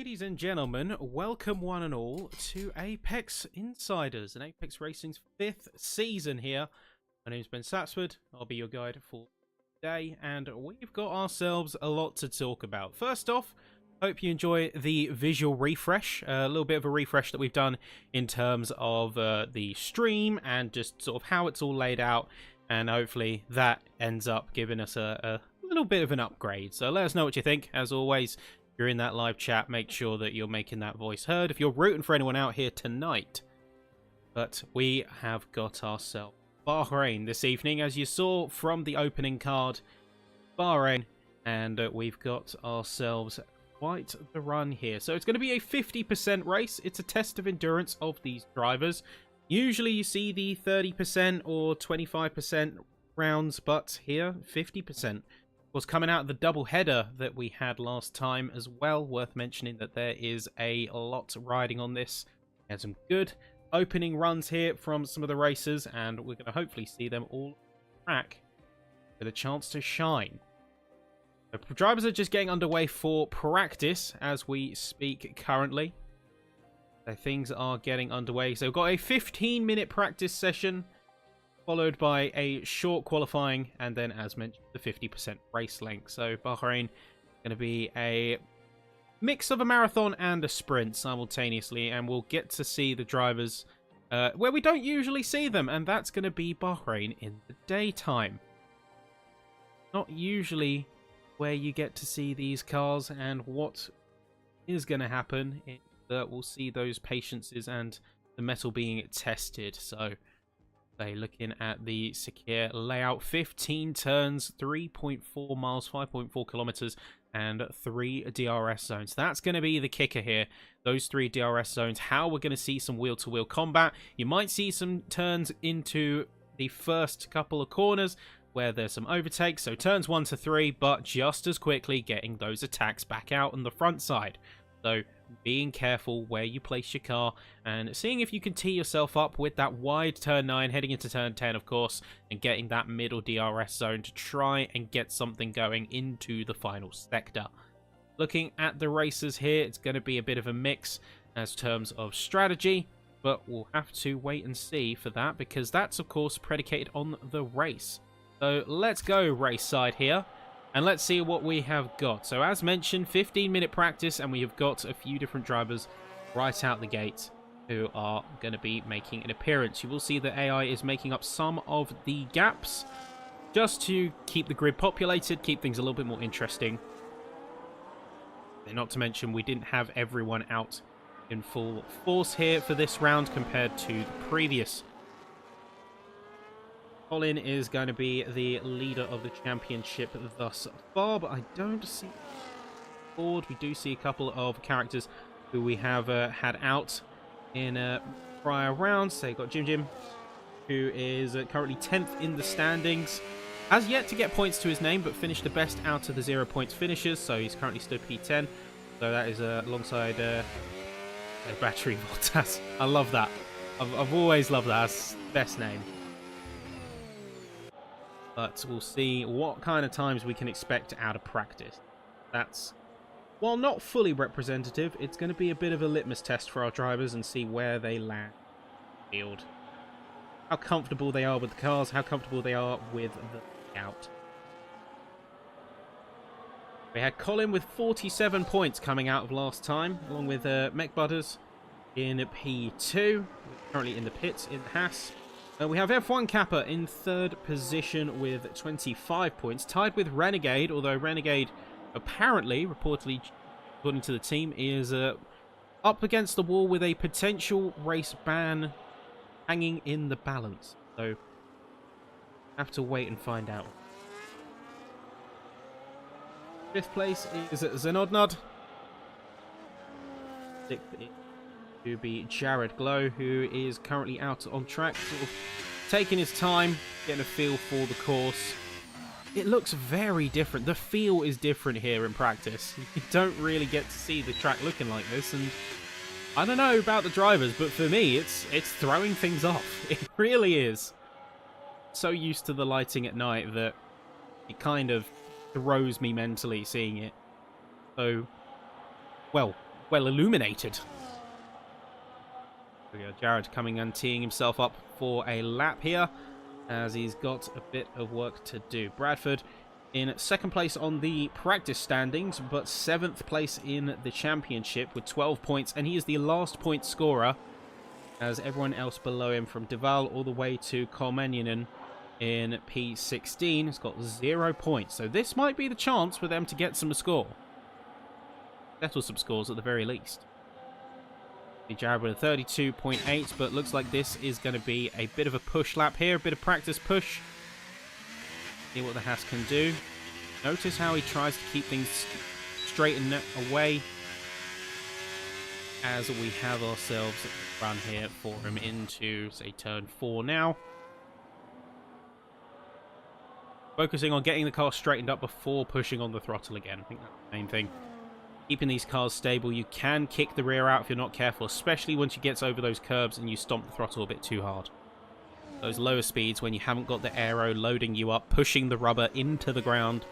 Ladies and gentlemen, welcome one and all to Apex Insiders and Apex Racing's 5th season here. My name's Ben Sapsford, I'll be your guide for today, and we've got ourselves a lot to talk about. First off, hope you enjoy the visual refresh, a little bit of a refresh that we've done in terms of the stream and just sort of how it's all laid out, and hopefully that ends up giving us a little bit of an upgrade. So let us know what you think. As always, you're in that live chat, make sure that you're making that voice heard if you're rooting for anyone out here tonight. But we have got ourselves Bahrain this evening, as you saw from the opening card. Bahrain, and we've got ourselves quite the run here. So it's going to be a 50% race. It's a test of endurance of these drivers. Usually you see the 30% or 25% rounds, but here 50%. Was coming out of the double header that we had last time as well. Worth mentioning that there is a lot riding on this. We had some good opening runs here from some of the racers, and we're going to hopefully see them all track with a chance to shine. The drivers are just getting underway for practice as we speak currently. So things are getting underway. So we've got a 15-minute practice session, followed by a short qualifying, and then, as mentioned, the 50% race length. So Bahrain going to be a mix of a marathon and a sprint simultaneously, and we'll get to see the drivers where we don't usually see them, and that's going to be Bahrain in the daytime. Not usually where you get to see these cars, and what is going to happen is that we'll see those patiences and the metal being tested. So looking at the secure layout, 15 turns, 3.4 miles, 5.4 kilometers, and 3 DRS zones. That's going to be the kicker here. Those 3 DRS zones, how we're going to see some wheel-to-wheel combat. You might see some turns into the first couple of corners where there's some overtakes. So turns 1 to 3, but just as quickly getting those attacks back out on the front side. So being careful where you place your car and seeing if you can tee yourself up with that wide turn 9 heading into turn 10, of course, and getting that middle DRS zone to try and get something going into the final sector. Looking at the racers here, it's going to be a bit of a mix as terms of strategy, but we'll have to wait and see for that, because that's of course predicated on the race. So let's go race side here. And let's see what we have got. So as mentioned, 15-minute practice, and we have got a few different drivers right out the gate who are going to be making an appearance. You will see that AI is making up some of the gaps just to keep the grid populated, keep things a little bit more interesting. And not to mention, we didn't have everyone out in full force here for this round compared to the previous. Colin is going to be the leader of the championship thus far, but I don't see board. We do see a couple of characters who we have had out in prior rounds. So you've got Jim, who is currently 10th in the standings. Has yet to get points to his name, but finished the best out of the 0 points finishers, so he's currently stood P10. So that is alongside Battery Voltas. I love that. I've always loved that. That's the best name. But we'll see what kind of times we can expect out of practice. That's, while not fully representative, it's going to be a bit of a litmus test for our drivers and see where they land in the field. How comfortable they are with the cars, how comfortable they are with the layout. We had Colin with 47 points coming out of last time, along with Mech Butters in P2, currently in the pits in Haas. We have F1 Kappa in 3rd position with 25 points, tied with Renegade, although Renegade apparently, reportedly, according to the team, is up against the wall with a potential race ban hanging in the balance. So, have to wait and find out. 5th place is Zenodnud. 6th is to be Jared Glow, who is currently out on track, sort of taking his time, getting a feel for the course. It looks very different. The feel is different here in practice. You don't really get to see the track looking like this, and I don't know about the drivers, but for me, it's throwing things off. It really is. So used to the lighting at night that it kind of throws me mentally seeing it. So, well, well illuminated. We got Jared coming and teeing himself up for a lap here, as he's got a bit of work to do. Bradford in second place on the practice standings, but 7th place in the championship with 12 points, and he is the last point scorer, as everyone else below him, from Duval all the way to Kolmeninen in P16, has got 0 points. So this might be the chance for them to get some score. Settle some scores at the very least. Jared with a 32.8, but looks like this is going to be a bit of a push lap here, a bit of practice push. See what the Haas can do. Notice how he tries to keep things straight and away, as we have ourselves a run here for him into, say, turn 4 now. Focusing on getting the car straightened up before pushing on the throttle again. I think that's the main thing. Keeping these cars stable. You can kick the rear out if you're not careful, especially once you get over those curbs and you stomp the throttle a bit too hard. Those lower speeds, when you haven't got the aero loading you up, pushing the rubber into the ground,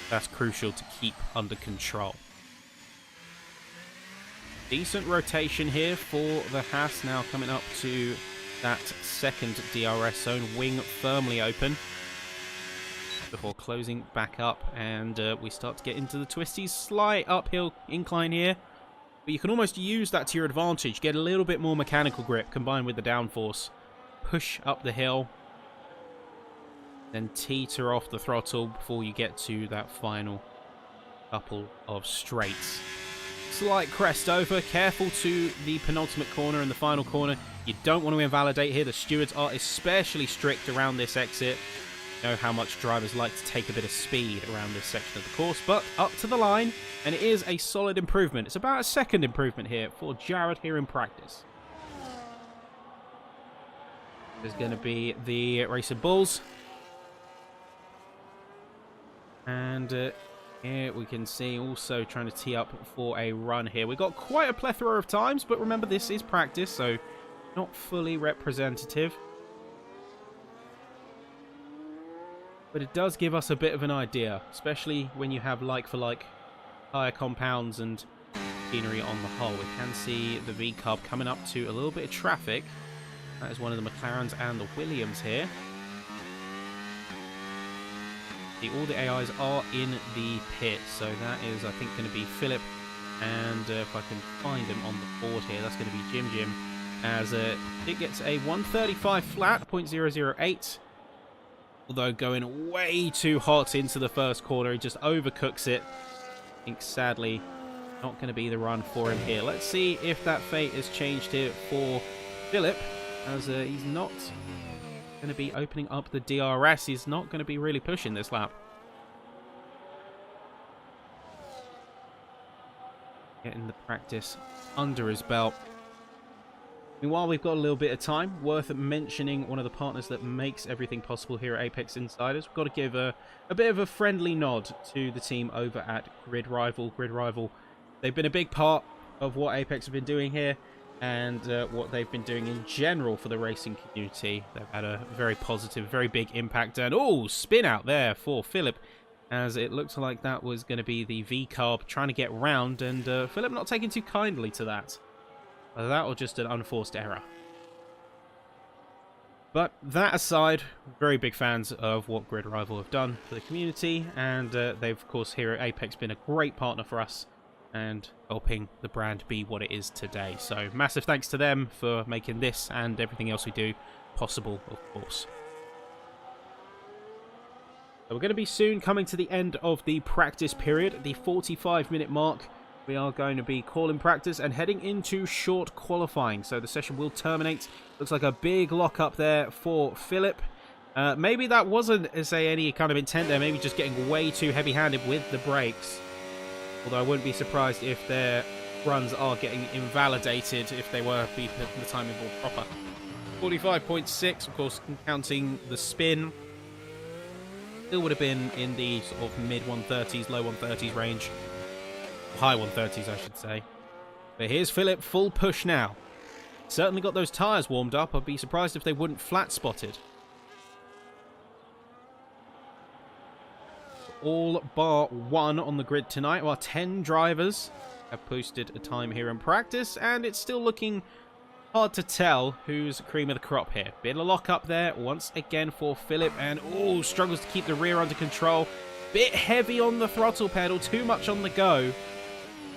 that's crucial to keep under control. Decent rotation here for the Haas, now coming up to that second DRS zone. Wing firmly open before closing back up, and we start to get into the twisties. Slight uphill incline here, but you can almost use that to your advantage. Get a little bit more mechanical grip combined with the downforce. Push up the hill, then teeter off the throttle before you get to that final couple of straights. Slight crest over. Careful to the penultimate corner and the final corner. You don't want to invalidate here. The stewards are especially strict around this exit. Know how much drivers like to take a bit of speed around this section of the course, but up to the line, and it is a solid improvement. It's about a second improvement here for Jared here in practice. There's going to be the Racing Bulls, and here we can see also trying to tee up for a run here. We've got quite a plethora of times, but remember this is practice, so not fully representative. But it does give us a bit of an idea, especially when you have like-for-like tyre compounds and machinery on the whole. We can see the V-Carb coming up to a little bit of traffic. That is one of the McLarens and the Williams here. See, all the AIs are in the pit, so that is, I think, going to be Philip, and if I can find him on the board here, that's going to be Jim, as it gets a 135 flat, 0.008. Although going way too hot into the first corner, he just overcooks it. I think, sadly, not going to be the run for him here. Let's see if that fate has changed here for Philip, as he's not going to be opening up the DRS. He's not going to be really pushing this lap. Getting the practice under his belt. Meanwhile, we've got a little bit of time. Worth mentioning one of the partners that makes everything possible here at Apex Insiders. We've got to give a bit of a friendly nod to the team over at Grid Rival. Grid Rival, they've been a big part of what Apex have been doing here, and what they've been doing in general for the racing community. They've had a very positive, very big impact. And, oh, spin out there for Philip, as it looks like that was going to be the V-Carb trying to get round, and Philip not taking too kindly to that. Either that or just an unforced error. But that aside, very big fans of what Grid Rival have done for the community, and they've, of course, here at Apex been a great partner for us and helping the brand be what it is today. So massive thanks to them for making this and everything else we do possible, of course. So we're going to be soon coming to the end of the practice period, the 45-minute mark. We are going to be calling practice and heading into short qualifying. So the session will terminate. Looks like a big lock up there for Philip. Maybe that wasn't, say, any kind of intent there. Maybe just getting way too heavy-handed with the brakes. Although I wouldn't be surprised if their runs are getting invalidated if they were the timing ball proper. 45.6, of course, counting the spin. Still would have been in the sort of mid-130s, low 130s range. High 130s, I should say. But here's Philip, full push now. Certainly got those tyres warmed up. I'd be surprised if they wouldn't flat spotted. All bar one on the grid tonight. Well, 10 drivers have posted a time here in practice, and it's still looking hard to tell who's cream of the crop here. Bit of lock up there once again for Philip, and struggles to keep the rear under control. Bit heavy on the throttle pedal, too much on the go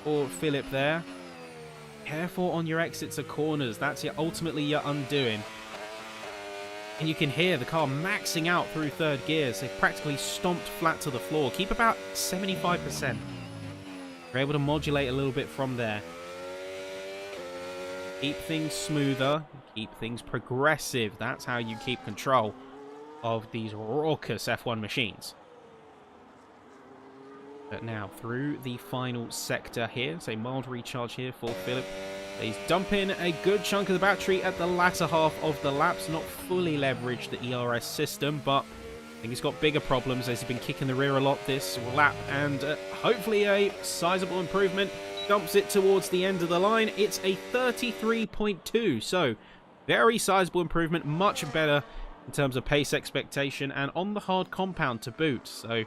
for Philip there. Careful on your exits of corners. That's ultimately your undoing. And you can hear the car maxing out through third gears. They've practically stomped flat to the floor. Keep about 75%. We're able to modulate a little bit from there. Keep things smoother. Keep things progressive. That's how you keep control of these raucous F1 machines. But now, through the final sector here, it's a mild recharge here for Philip. He's dumping a good chunk of the battery at the latter half of the laps. Not fully leveraged the ERS system, but I think he's got bigger problems as he's been kicking the rear a lot this lap. And hopefully a sizable improvement. Dumps it towards the end of the line. It's a 33.2, so very sizable improvement. Much better in terms of pace expectation and on the hard compound to boot. So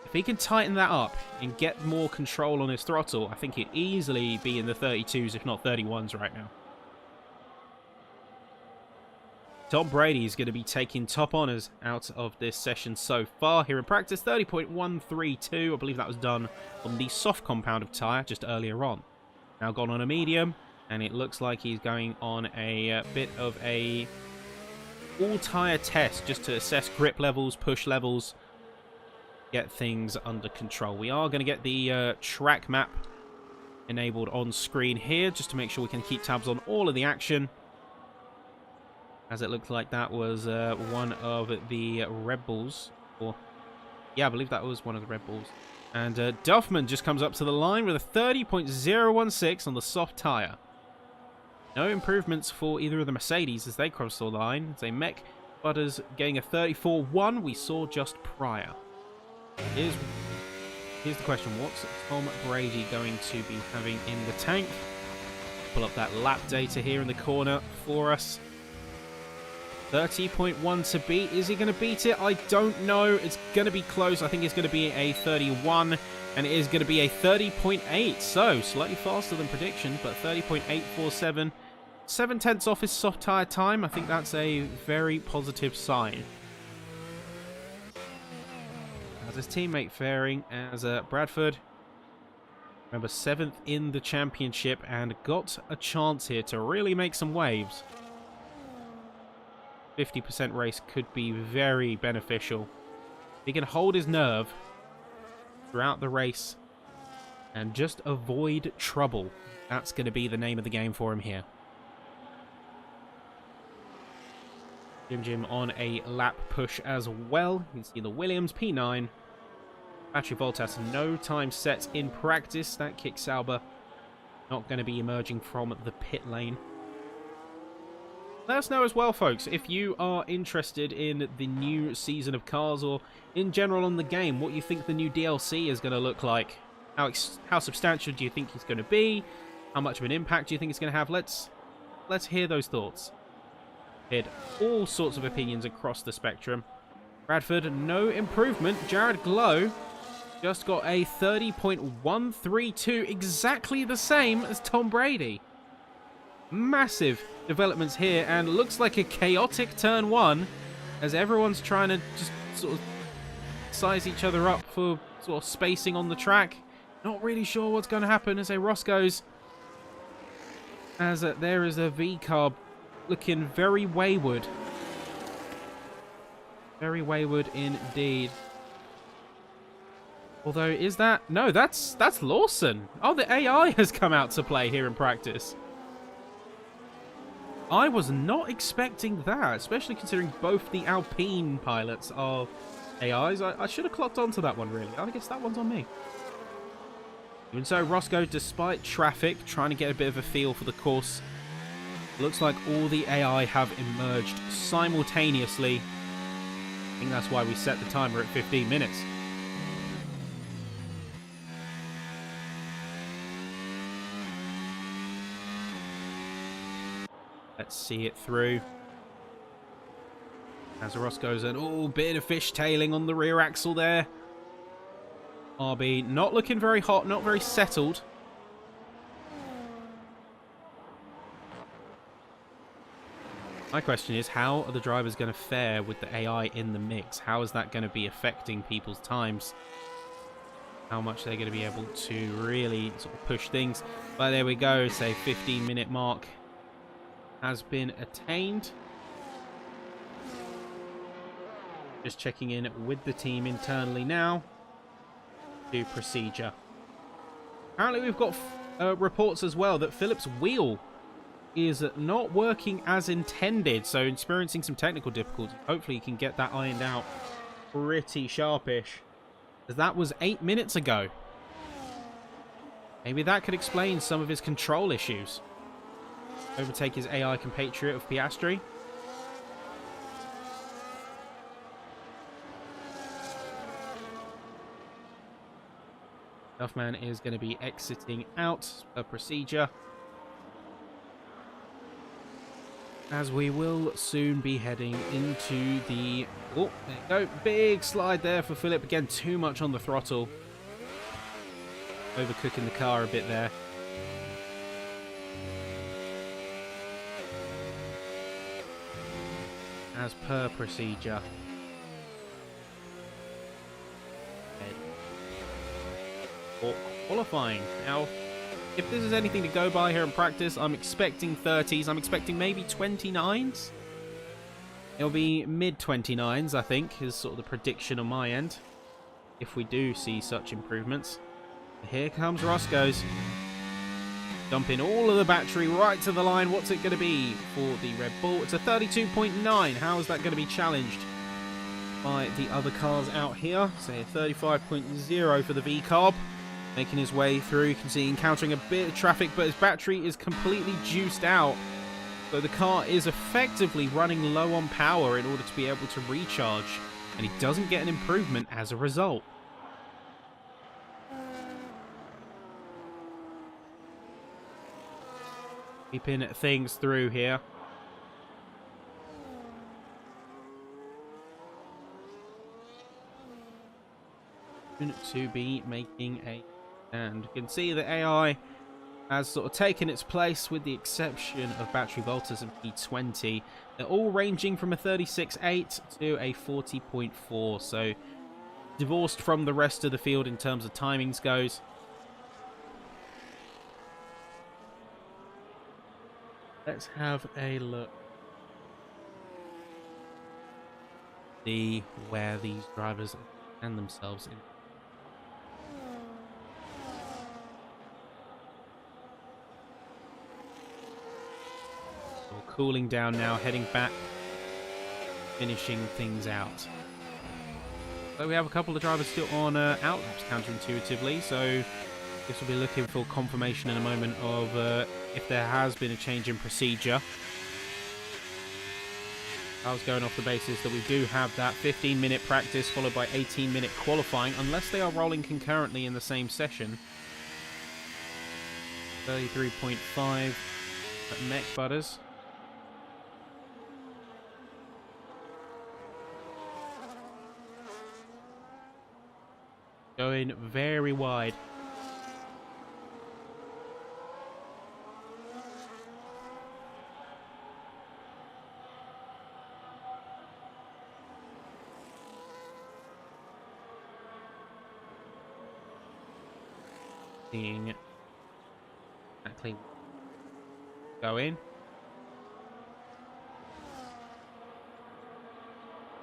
if he can tighten that up and get more control on his throttle, I think he'd easily be in the 32s, if not 31s right now. Tom Brady is going to be taking top honours out of this session so far here in practice. 30.132. I believe that was done on the soft compound of tyre just earlier on. Now gone on a medium, and it looks like he's going on a bit of a all-tyre test just to assess grip levels, push levels, get things under control. We are going to get the track map enabled on screen here just to make sure we can keep tabs on all of the action, as it looks like that was one of the Red Bulls. Or yeah, I believe that was one of the Red Bulls. And Duffman just comes up to the line with a 30.016 on the soft tyre. No improvements for either of the Mercedes as they cross the line. It's a Mech Butters getting a 34.1 we saw just prior. Here's the question. What's Tom Brady going to be having in the tank? Pull up that lap data here in the corner for us. 30.1 to beat. Is he going to beat it? I don't know. It's going to be close. I think it's going to be a 31, and it is going to be a 30.8. So, slightly faster than prediction, but 30.847. 7/10 off his soft tyre time. I think that's a very positive sign. As his teammate faring as Bradford. Remember, 7th in the championship and got a chance here to really make some waves. 50% race could be very beneficial. He can hold his nerve throughout the race and just avoid trouble. That's going to be the name of the game for him here. Jim on a lap push as well. You can see the Williams P9. Battery Voltas, no time set in practice. That Kick Sauber not going to be emerging from the pit lane. Let us know as well, folks, if you are interested in the new season of cars or in general on the game, what you think the new DLC is going to look like. How substantial do you think it's going to be? How much of an impact do you think it's going to have? Let's hear those thoughts. Heard all sorts of opinions across the spectrum. Bradford, no improvement. Jared Glow just got a 30.132, exactly the same as Tom Brady. Massive developments here, and looks like a chaotic turn one as everyone's trying to just sort of size each other up for sort of spacing on the track. Not really sure what's going to happen as a Roscoe's, as there is a V-carb looking very wayward. Very wayward indeed. Although, is that... No, that's Lawson. Oh, the AI has come out to play here in practice. I was not expecting that, especially considering both the Alpine pilots are AIs. I should have clocked onto that one, really. I guess that one's on me. Even so, Roscoe, despite traffic, trying to get a bit of a feel for the course, looks like all the AI have emerged simultaneously. I think that's why we set the timer at 15 minutes. Let's see it through. As Roscoe's an bit of fishtailing on the rear axle there. RB not looking very hot, not very settled. My question is, how are the drivers going to fare with the AI in the mix? How is that going to be affecting people's times? How much they're going to be able to really sort of push things. But there we go, say 15-minute mark has been attained. Just checking in with the team internally now. Do procedure. Apparently we've got reports as well that Philip's wheel is not working as intended, so experiencing some technical difficulty. Hopefully he can get that ironed out pretty sharpish. That was 8 minutes ago. Maybe that could explain some of his control issues. Overtake his AI compatriot of Piastri. Duffman is going to be exiting out a procedure, as we will soon be heading into the... Oh, there you go. Big slide there for Philip. Again, too much on the throttle. Overcooking the car a bit there. As per procedure. For qualifying. Now, if this is anything to go by here in practice, I'm expecting 30s. I'm expecting maybe 29s. It'll be mid-29s, I think, is sort of the prediction on my end. If we do see such improvements. Here comes Roscoe's. Dumping all of the battery right to the line. What's it going to be for the Red Bull? It's a 32.9. How is that going to be challenged by the other cars out here? Say a 35.0 for the V-Carb. Making his way through. You can see encountering a bit of traffic, but his battery is completely juiced out. So the car is effectively running low on power in order to be able to recharge. And he doesn't get an improvement as a result. Keeping things through here. To be making a stand. You can see the AI has sort of taken its place with the exception of Battery Voltas and P20. They're all ranging from a 36.8 to a 40.4, so divorced from the rest of the field in terms of timings goes. Let's have a look. See where these drivers and themselves in. So cooling down now, heading back, finishing things out. So we have a couple of drivers still on outlaps counterintuitively, so I guess we'll be looking for confirmation in a moment of if there has been a change in procedure. I was going off the basis that we do have that 15-minute practice followed by 18-minute qualifying, unless they are rolling concurrently in the same session. 33.5 at Mech Butters. Going very wide. Seeing exactly go in.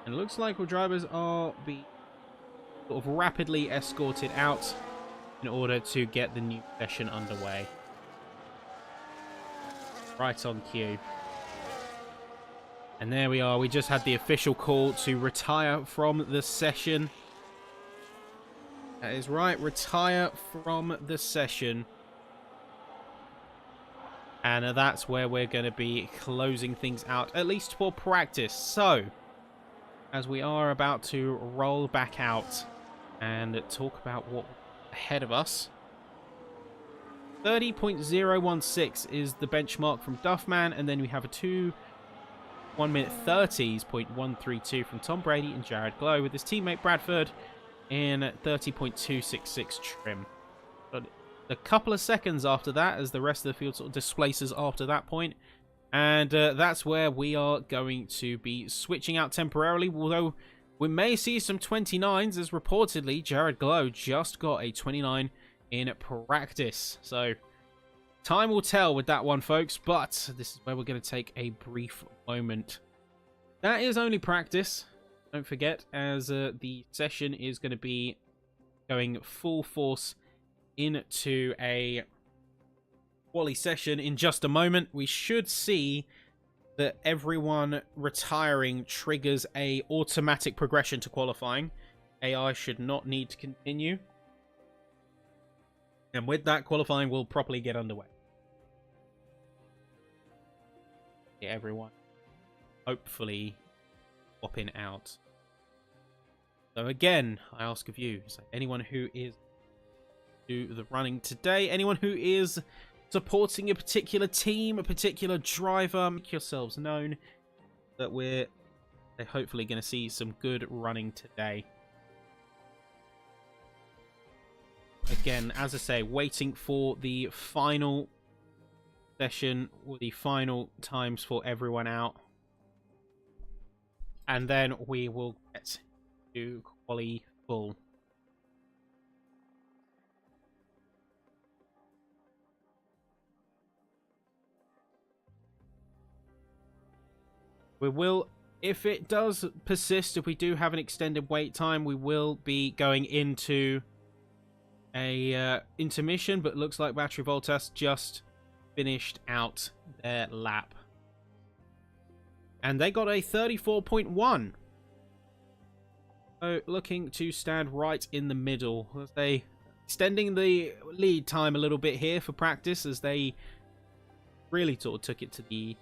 And it looks like our drivers are being sort of rapidly escorted out in order to get the new session underway. Right on cue. And there we are. We just had the official call to retire from the session. That is right, retire from the session. And that's where we're going to be closing things out, at least for practice. So, as we are about to roll back out and talk about what's ahead of us. 30.016 is the benchmark from Duffman, and then we have a 1 minute 30s.132 from Tom Brady and Jared Glow, with his teammate Bradford in 30.266 trim. But a couple of seconds after that, as the rest of the field sort of displaces after that point, And that's where we are going to be switching out temporarily, although we may see some 29s, as reportedly Jared Glow just got a 29 in practice. So time will tell with that one, folks, but this is where we're going to take a brief moment. That is only practice, don't forget, as the session is going to be going full force into a quali session in just a moment. We should see that everyone retiring triggers a automatic progression to qualifying. AI should not need to continue. And with that, qualifying will properly get underway. Yeah, everyone hopefully swapping out. So again, I ask of you, so anyone who is do the running today, anyone who is supporting a particular team, a particular driver, make yourselves known that we're hopefully going to see some good running today. Again, as I say, waiting for the final session, or the final times for everyone out. And then we will get to quali full. We will, if it does persist, if we do have an extended wait time, we will be going into a intermission, but looks like Battery Voltas just finished out their lap. And they got a 34.1. So looking to stand right in the middle. As they extending the lead time a little bit here for practice, as they really sort of took it to the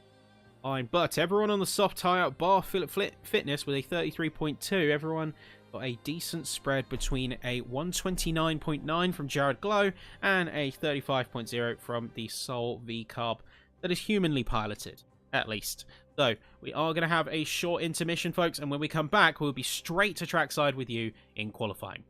line. But everyone on the soft tyre bar fitness with a 33.2. Everyone got a decent spread between a 129.9 from Jared Glow and a 35.0 from the Soul V Carb that is humanly piloted, at least. So we are going to have a short intermission, folks, and when we come back, we'll be straight to trackside with you in qualifying.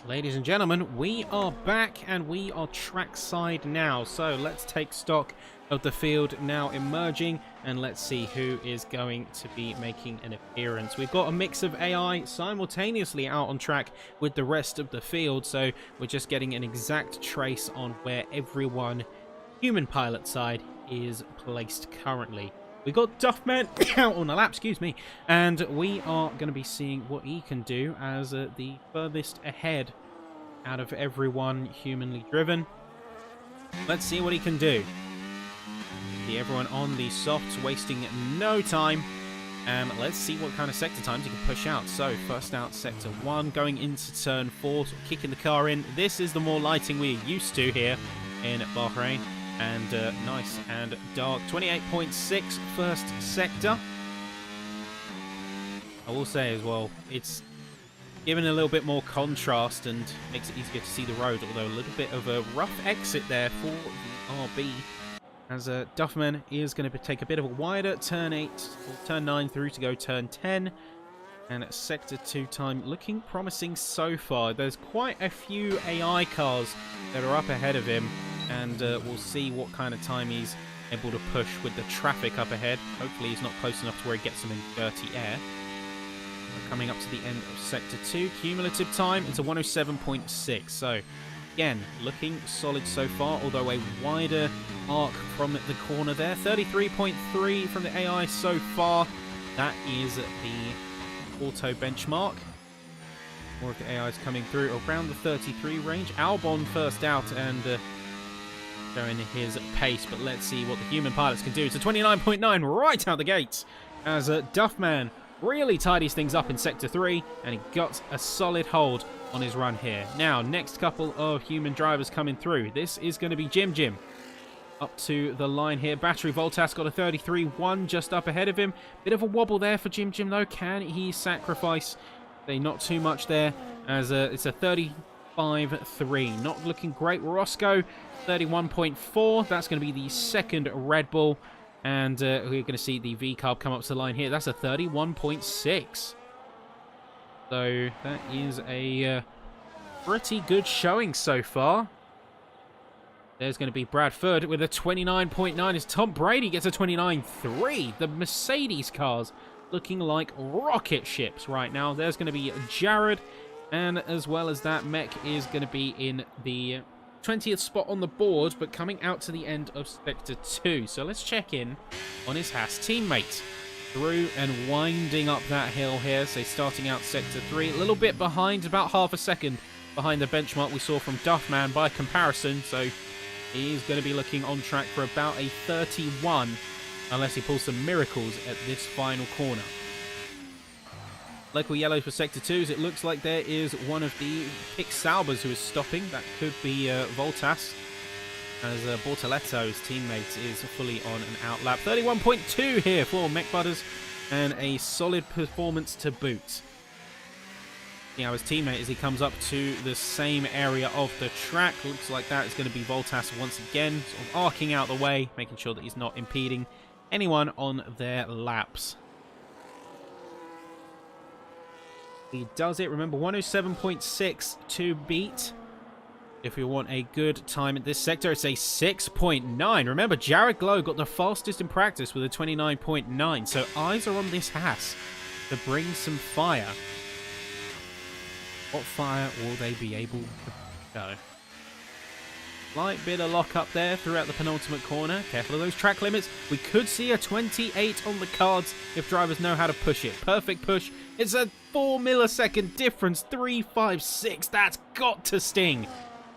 Ladies and gentlemen, we are back and we are trackside now. So let's take stock of the field now emerging, and let's see who is going to be making an appearance. We've got a mix of AI simultaneously out on track with the rest of the field, so we're just getting an exact trace on where everyone human pilot side is placed currently. We've got Duffman out on the lap, excuse me, and we are going to be seeing what he can do as the furthest ahead out of everyone humanly driven. Let's see what he can do. See everyone on the softs, wasting no time. And let's see what kind of sector times you can push out. So, first out, sector 1, going into turn 4, sort of kicking the car in. This is the more lighting we're used to here in Bahrain. And nice and dark. 28.6 first sector. I will say as well, it's given a little bit more contrast and makes it easier to see the road, although a little bit of a rough exit there for the RB. As Duffman is going to take a bit of a wider turn 8 or turn 9 through to go turn 10. And sector 2 time looking promising so far. There's quite a few AI cars that are up ahead of him, and we'll see what kind of time he's able to push with the traffic up ahead. Hopefully he's not close enough to where he gets them in dirty air. We're coming up to the end of sector 2. Cumulative time, it's a 107.6. So again, looking solid so far, although a wider arc from the corner there. 33.3 from the AI so far. That is the auto benchmark. More of the AIs coming through around the 33 range. Albon first out and showing his pace, but let's see what the human pilots can do. It's a 29.9 right out the gates as Duffman really tidies things up in sector 3, and he got a solid hold on his run here. Now, next couple of human drivers coming through. This is going to be Jim up to the line here. Battery Voltas got a 33.1 just up ahead of him. Bit of a wobble there for Jim though. Can he sacrifice? Not too much there, as it's a 35.3. Not looking great. Roscoe 31.4. That's going to be the second Red Bull. And we're going to see the V-carb come up to the line here. That's a 31.6. So that is a pretty good showing so far. There's going to be Bradford with a 29.9 as Tom Brady gets a 29.3. The Mercedes cars looking like rocket ships right now. There's going to be Jared. And as well as that, Mech is going to be in the 20th spot on the board, but coming out to the end of sector 2. So let's check in on his Haas teammate. Through and winding up that hill here. So starting out sector 3, a little bit behind, about half a second behind the benchmark we saw from Duffman by comparison. So he's going to be looking on track for about a 31, unless he pulls some miracles at this final corner. Local yellow for sector 2s. It looks like there is one of the Pick Saubers who is stopping. That could be Voltas, as Bortoletto's teammate is fully on an out lap. 31.2 here for Mech Butters, and a solid performance to boot. You know, his teammate, as he comes up to the same area of the track, looks like that is going to be Voltas once again, sort of arcing out the way, making sure that he's not impeding anyone on their laps. He does it. Remember, 107.6 to beat. If we want a good time at this sector, it's a 6.9. Remember, Jared Glow got the fastest in practice with a 29.9. So eyes are on this Haas to bring some fire. What fire will they be able to go? Slight bit of lock up there throughout the penultimate corner. Careful of those track limits. We could see a 28 on the cards if drivers know how to push it. Perfect push. It's a 4 millisecond difference. 3.56. That's got to sting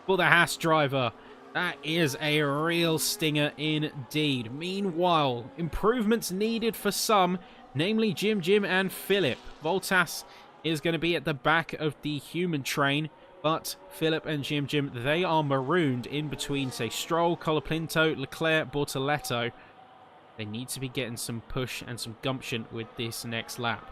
for the Haas driver. That is a real stinger indeed. Meanwhile, improvements needed for some, namely Jim and Philip. Voltas is going to be at the back of the human train. But Philip and Jim, they are marooned in between, say, Stroll, Colapinto, Leclerc, Bortoletto. They need to be getting some push and some gumption with this next lap.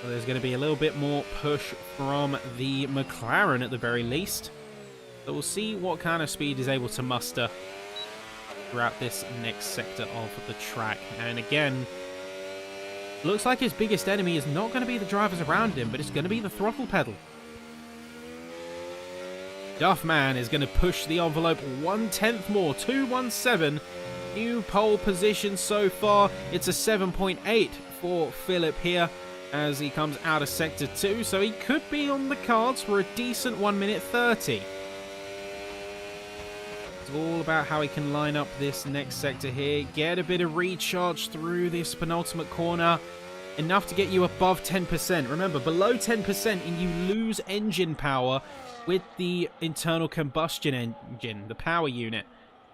So there's going to be a little bit more push from the McLaren at the very least. So we'll see what kind of speed he's able to muster throughout this next sector of the track. And again, looks like his biggest enemy is not going to be the drivers around him, but it's going to be the throttle pedal. Duffman is going to push the envelope 1/10 more, 2:17. New pole position so far. It's a 7.8 for Philip here as he comes out of Sector 2. So he could be on the cards for a decent 1:30. It's all about how he can line up this next sector here. Get a bit of recharge through this penultimate corner. Enough to get you above 10%. Remember, below 10% and you lose engine power with the internal combustion engine, the power unit.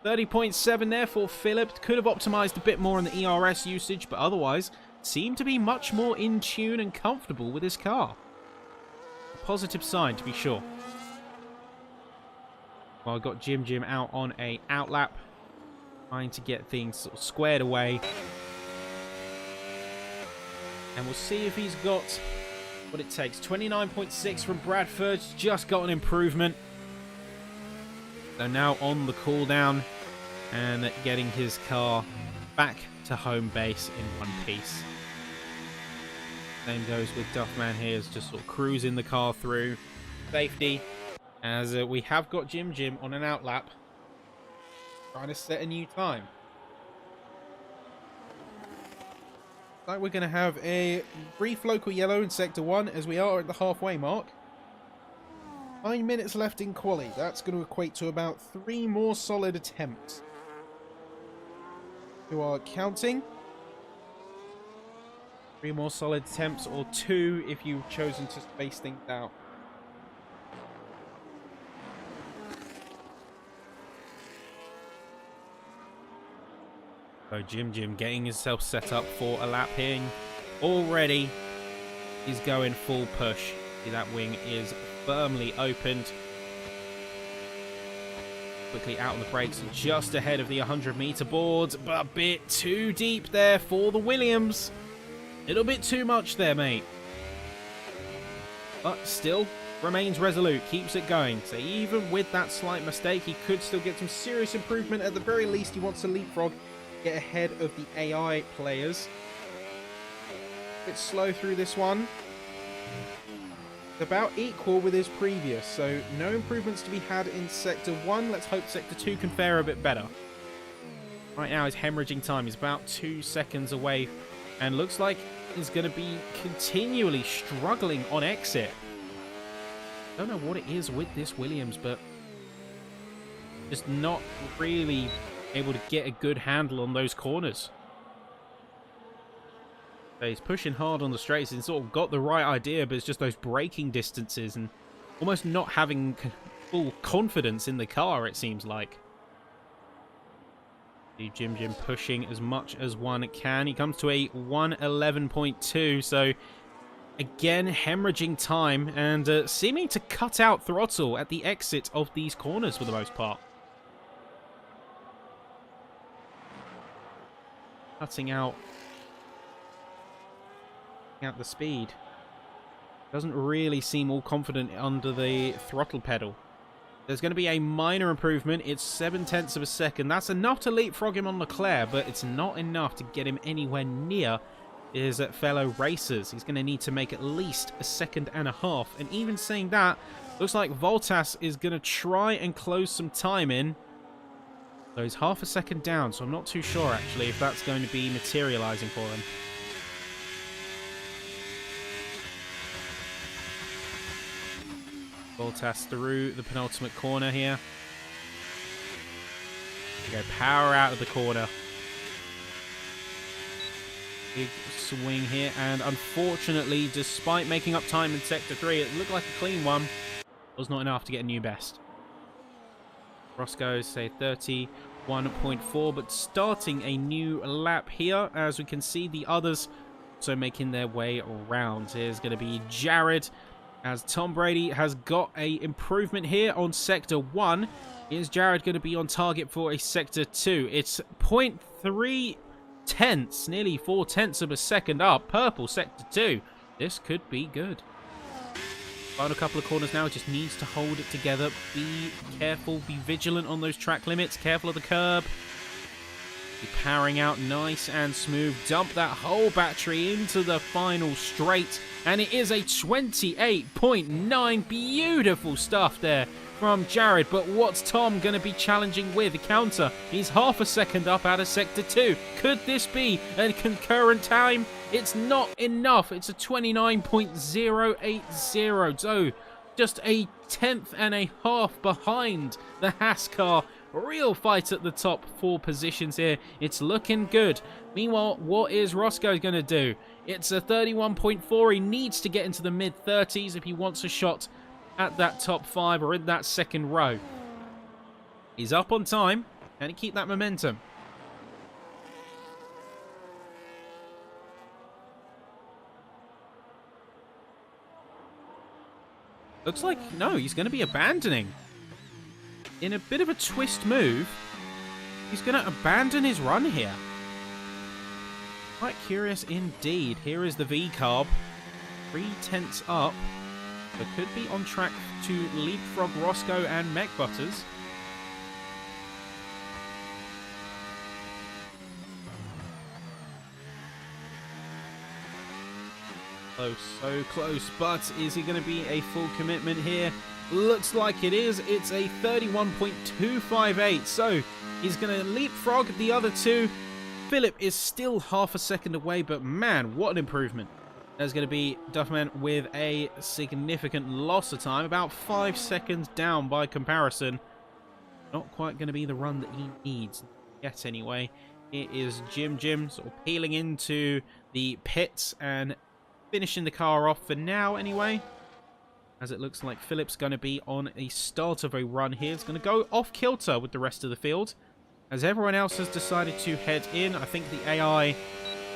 30.7 there for Philip. Could have optimized a bit more on the ERS usage, but otherwise seemed to be much more in tune and comfortable with his car. A positive sign, to be sure. Well, I got Jim out on a outlap, trying to get things sort of squared away. And we'll see if he's got what it takes. 29.6 from Bradford. Just got an improvement. So now on the cooldown and getting his car back to home base in one piece. Same goes with Duffman here. Is just sort of cruising the car through safety. As we have got Jim on an outlap. Trying to set a new time. Like we're going to have a brief local yellow in Sector 1 as we are at the halfway mark. 9 minutes left in quali. That's going to equate to about 3 more solid attempts. You are counting. 3 more solid attempts, or 2 if you've chosen to space things out. So Jim getting himself set up for a lap here. Already he's going full push. See, that wing is firmly opened. Quickly out on the brakes, just ahead of the 100-meter board, but a bit too deep there for the Williams. A little bit too much there, mate. But still remains resolute, keeps it going. So even with that slight mistake, he could still get some serious improvement. At the very least, he wants to leapfrog, get ahead of the AI players. A bit slow through this one. About equal with his previous, so no improvements to be had in Sector 1. Let's hope Sector 2 can fare a bit better. Right now, his hemorrhaging time is about 2 seconds away, and looks like he's going to be continually struggling on exit. Don't know what it is with this Williams, but just not really able to get a good handle on those corners. So he's pushing hard on the straights and sort of got the right idea, but it's just those braking distances and almost not having full confidence in the car, it seems like. See Jim pushing as much as one can. He comes to a 1:11.2, so again hemorrhaging time and seeming to cut out throttle at the exit of these corners for the most part. Cutting out the speed. Doesn't really seem all confident under the throttle pedal. There's going to be a minor improvement. It's 0.7 of a second. That's enough to leapfrog him on Leclerc, but it's not enough to get him anywhere near his fellow racers. He's going to need to make at least 1.5 seconds. And even saying that, looks like Voltas is going to try and close some time in. So he's 0.5 second down, so I'm not too sure actually if that's going to be materializing for him. Voltas through the penultimate corner here. Go power out of the corner. Big swing here, and unfortunately, despite making up time in Sector 3, it looked like a clean one. It was not enough to get a new best. Roscoe's say 31.4, but starting a new lap here, as we can see the others also making their way around. Here's going to be Jared, as Tom Brady has got a improvement here on Sector 1. Is Jared going to be on target for a Sector 2? It's 0.3 tenths, nearly 0.4 of a second up. Purple Sector 2. This could be good. Final couple of corners now, just needs to hold it together. Be careful, be vigilant on those track limits. Careful of the curb. Be powering out nice and smooth. Dump that whole battery into the final straight. And it is a 28.9. Beautiful stuff there from Jared. But what's Tom going to be challenging with? A counter. He's half a second up out of Sector 2. Could this be a concurrent time? It's not enough. It's a 29.080. So just a tenth and a half behind the Haas car. Real fight at the top 4 positions here. It's looking good. Meanwhile, what is Roscoe going to do? It's a 31.4. He needs to get into the mid-30s if he wants a shot at that top 5 or in that second row. He's up on time. Can he keep that momentum? Looks like, no, he's going to be abandoning. In a bit of a twist move, he's going to abandon his run here. Quite curious indeed. Here is the V-carb. 3/10 up. So could be on track to leapfrog Roscoe and Mech Butters. Close, so close, but is he going to be a full commitment here? Looks like it is. It's a 31.258, so he's going to leapfrog the other 2. Philip is still half a second away, but man, what an improvement. There's going to be Duffman with a significant loss of time, about 5 seconds down by comparison. Not quite going to be the run that he needs yet anyway. It is Jim sort of peeling into the pits and finishing the car off for now anyway. As it looks like Philip's going to be on a start of a run here. It's going to go off kilter with the rest of the field. As everyone else has decided to head in, I think the AI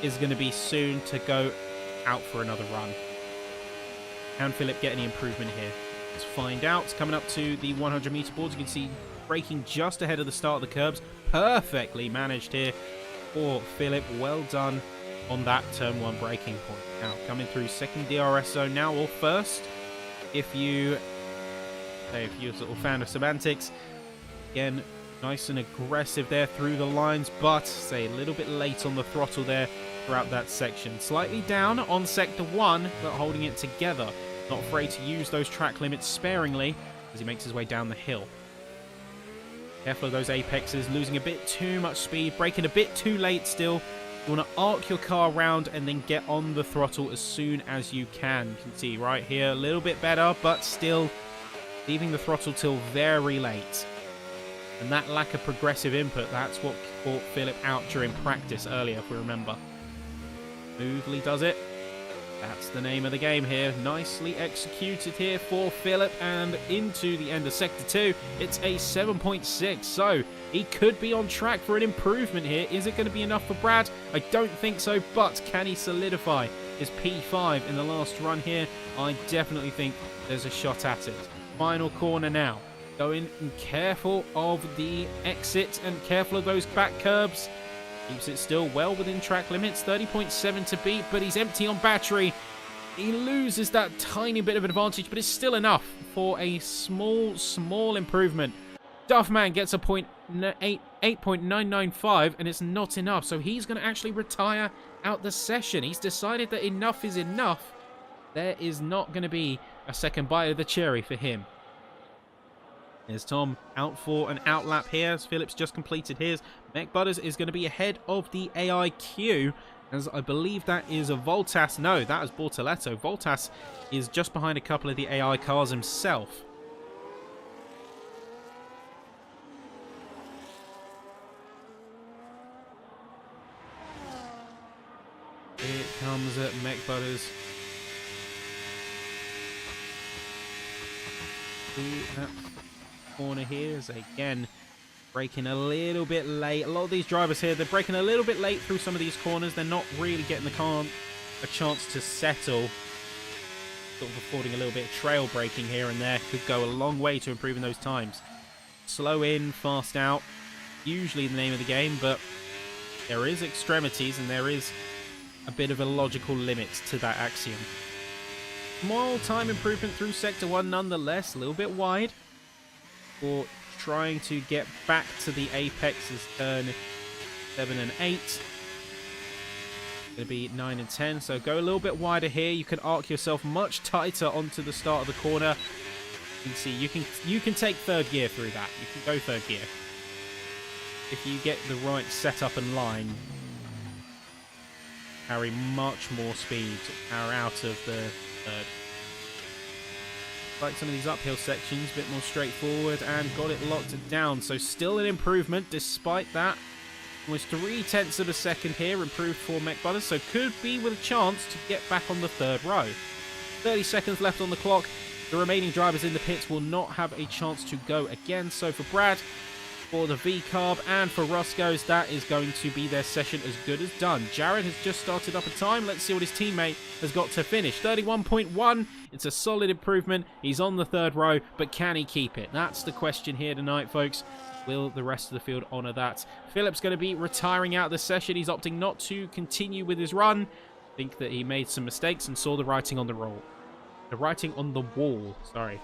is going to be soon to go out for another run. Can Philip get any improvement here? Let's find out. It's coming up to the 100 meter boards. You can see braking just ahead of the start of the curbs. Perfectly managed here for Philip. Well done on that turn 1 braking point. Now coming through second DRS zone now, or first, if you're sort of fan of semantics. Again, nice and aggressive there through the lines, but say a little bit late on the throttle there throughout that section. Slightly down on sector 1, but holding it together. Not afraid to use those track limits sparingly as he makes his way down the hill. Careful of those apexes, losing a bit too much speed, braking a bit too late still. You want to arc your car around and then get on the throttle as soon as you can. You can see right here, a little bit better, but still leaving the throttle till very late. And that lack of progressive input, that's what caught Philip out during practice earlier, if we remember. Smoothly does it. That's the name of the game here. Nicely executed here for Philip, and into the end of Sector 2. It's a 7.6, so he could be on track for an improvement here. Is it going to be enough for Brad? I don't think so, but can he solidify his P5 in the last run here? I definitely think there's a shot at it. Final corner now. Going and careful of the exit and careful of those back curbs. Keeps it still well within track limits. 30.7 to beat, but he's empty on battery. He loses that tiny bit of advantage, but it's still enough for a small improvement. Duffman gets a 8.995, and it's not enough. So he's going to actually retire out the session. He's decided that enough is enough. There is not going to be a second bite of the cherry for him. There's Tom out for an outlap here as Phillips just completed his. Mech Butters is going to be ahead of the AIQ, as I believe that is a Voltas. No, that is Bortoletto. Voltas is just behind a couple of the AI cars himself. Here comes Mech Butters. Corner here is again braking a little bit late. A lot of these drivers here, they're braking a little bit late through some of these corners. They're not really getting the car a chance to settle. Sort of affording a little bit of trail braking here and there. Could go a long way to improving those times. Slow in, fast out. Usually the name of the game, but there is extremities and there is a bit of a logical limit to that axiom. Small time improvement through Sector 1 nonetheless. A little bit wide. For trying to get back to the apex is turn 7 and 8. Going to be 9 and 10, so go a little bit wider here. You can arc yourself much tighter onto the start of the corner. You can see you can take third gear through that. You can go third gear if you get the right setup and line. Carry much more speed to power out of the third. Like some of these uphill sections, a bit more straightforward, and got it locked down. So still an improvement despite that. Almost 0.3 of a second here, improved for McButters, so could be with a chance to get back on the third row. 30 seconds left on the clock. The remaining drivers in the pits will not have a chance to go again. So for Brad, for the V-Carb, and for Roscoe's, that is going to be their session as good as done. Jared has just started up a time. Let's see what his teammate has got to finish. 31.1. It's a solid improvement. He's on the third row, but can he keep it? That's the question here tonight, folks. Will the rest of the field honour that? Philip's going to be retiring out of the session. He's opting not to continue with his run. I think that he made some mistakes and saw the writing on the wall. The writing on the wall, sorry.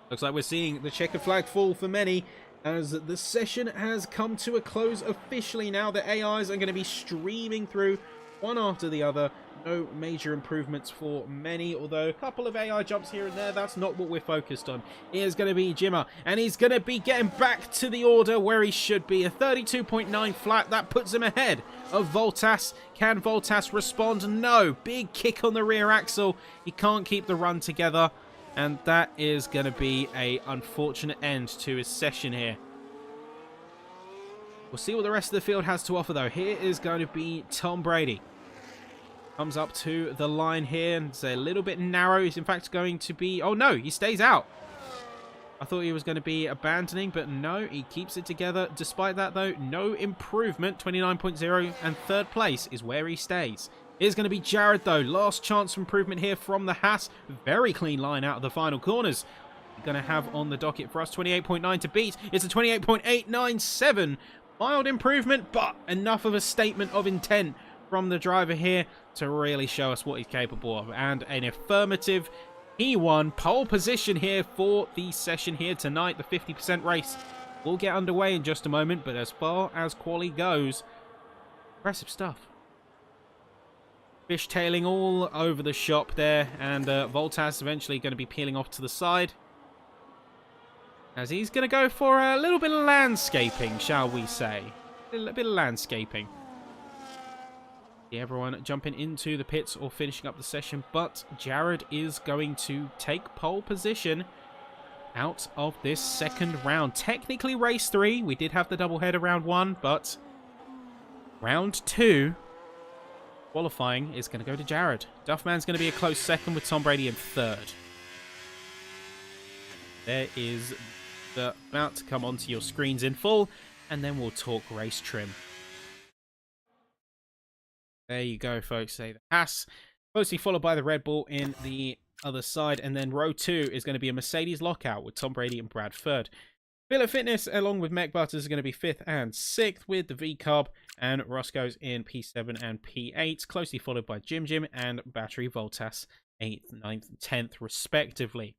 Looks like we're seeing the checkered flag fall for many, as the session has come to a close officially now. The AIs are going to be streaming through one after the other. No major improvements for many, although a couple of AI jumps here and there. That's not what we're focused on. Here's going to be Jimmer, and he's going to be getting back to the order where he should be. A 32.9 flat. That puts him ahead of Voltas. Can Voltas respond? No. Big kick on the rear axle. He can't keep the run together. And that is going to be an unfortunate end to his session here. We'll see what the rest of the field has to offer, though. Here is going to be Tom Brady. Comes up to the line here, and it's a little bit narrow. He's in fact going to be... Oh, no, he stays out. I thought he was going to be abandoning, but no, he keeps it together. Despite that, though, no improvement. 29.0, and third place is where he stays. Here's going to be Jared, though. Last chance for improvement here from the Haas. Very clean line out of the final corners. We're going to have on the docket for us 28.9 to beat. It's a 28.897. Mild improvement, but enough of a statement of intent from the driver here to really show us what he's capable of. And an affirmative P1 pole position here for the session here tonight. The 50% race will get underway in just a moment, but as far as quali goes, impressive stuff. Fishtailing all over the shop there, and Voltas eventually going to be peeling off to the side, as he's going to go for a little bit of landscaping, shall we say. A little bit of landscaping. See everyone jumping into the pits or finishing up the session, but Jared is going to take pole position out of this second round. Technically race 3. We did have the doubleheader round 1, but round 2... qualifying is going to go to Jared. Duffman's going to be a close second with Tom Brady in third. There is the about to come onto your screens in full, and then we'll talk race trim. There you go, folks. Say the Haas, closely followed by the Red Bull in the other side, and then row 2 is going to be a Mercedes lockout with Tom Brady and Brad third. Philip Fitness, along with McButters, is going to be 5th and 6th, with the V-Carb and Roscoe's in P7 and P8, closely followed by Jim and Battery Voltas 8th, 9th, and 10th, respectively.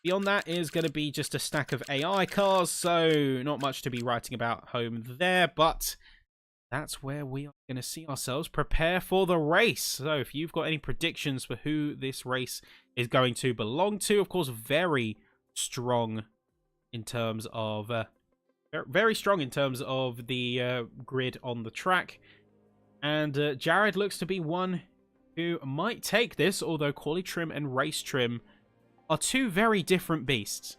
Beyond that is going to be just a stack of AI cars, so not much to be writing about home there, but that's where we are going to see ourselves prepare for the race. So if you've got any predictions for who this race is going to belong to, of course, very strong in terms of very strong in terms of the grid on the track, and Jared looks to be one who might take this, although quali trim and race trim are two very different beasts.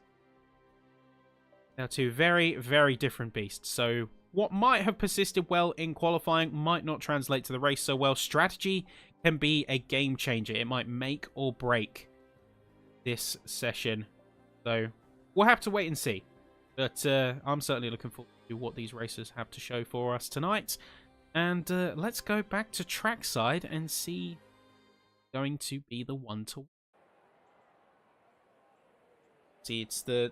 They're two very, very different beasts. So what might have persisted well in qualifying might not translate to the race so well. Strategy can be a game changer. It might make or break this session. So we'll have to wait and see. But I'm certainly looking forward to what these racers have to show for us tonight. And let's go back to trackside and see going to be the one to... See, it's the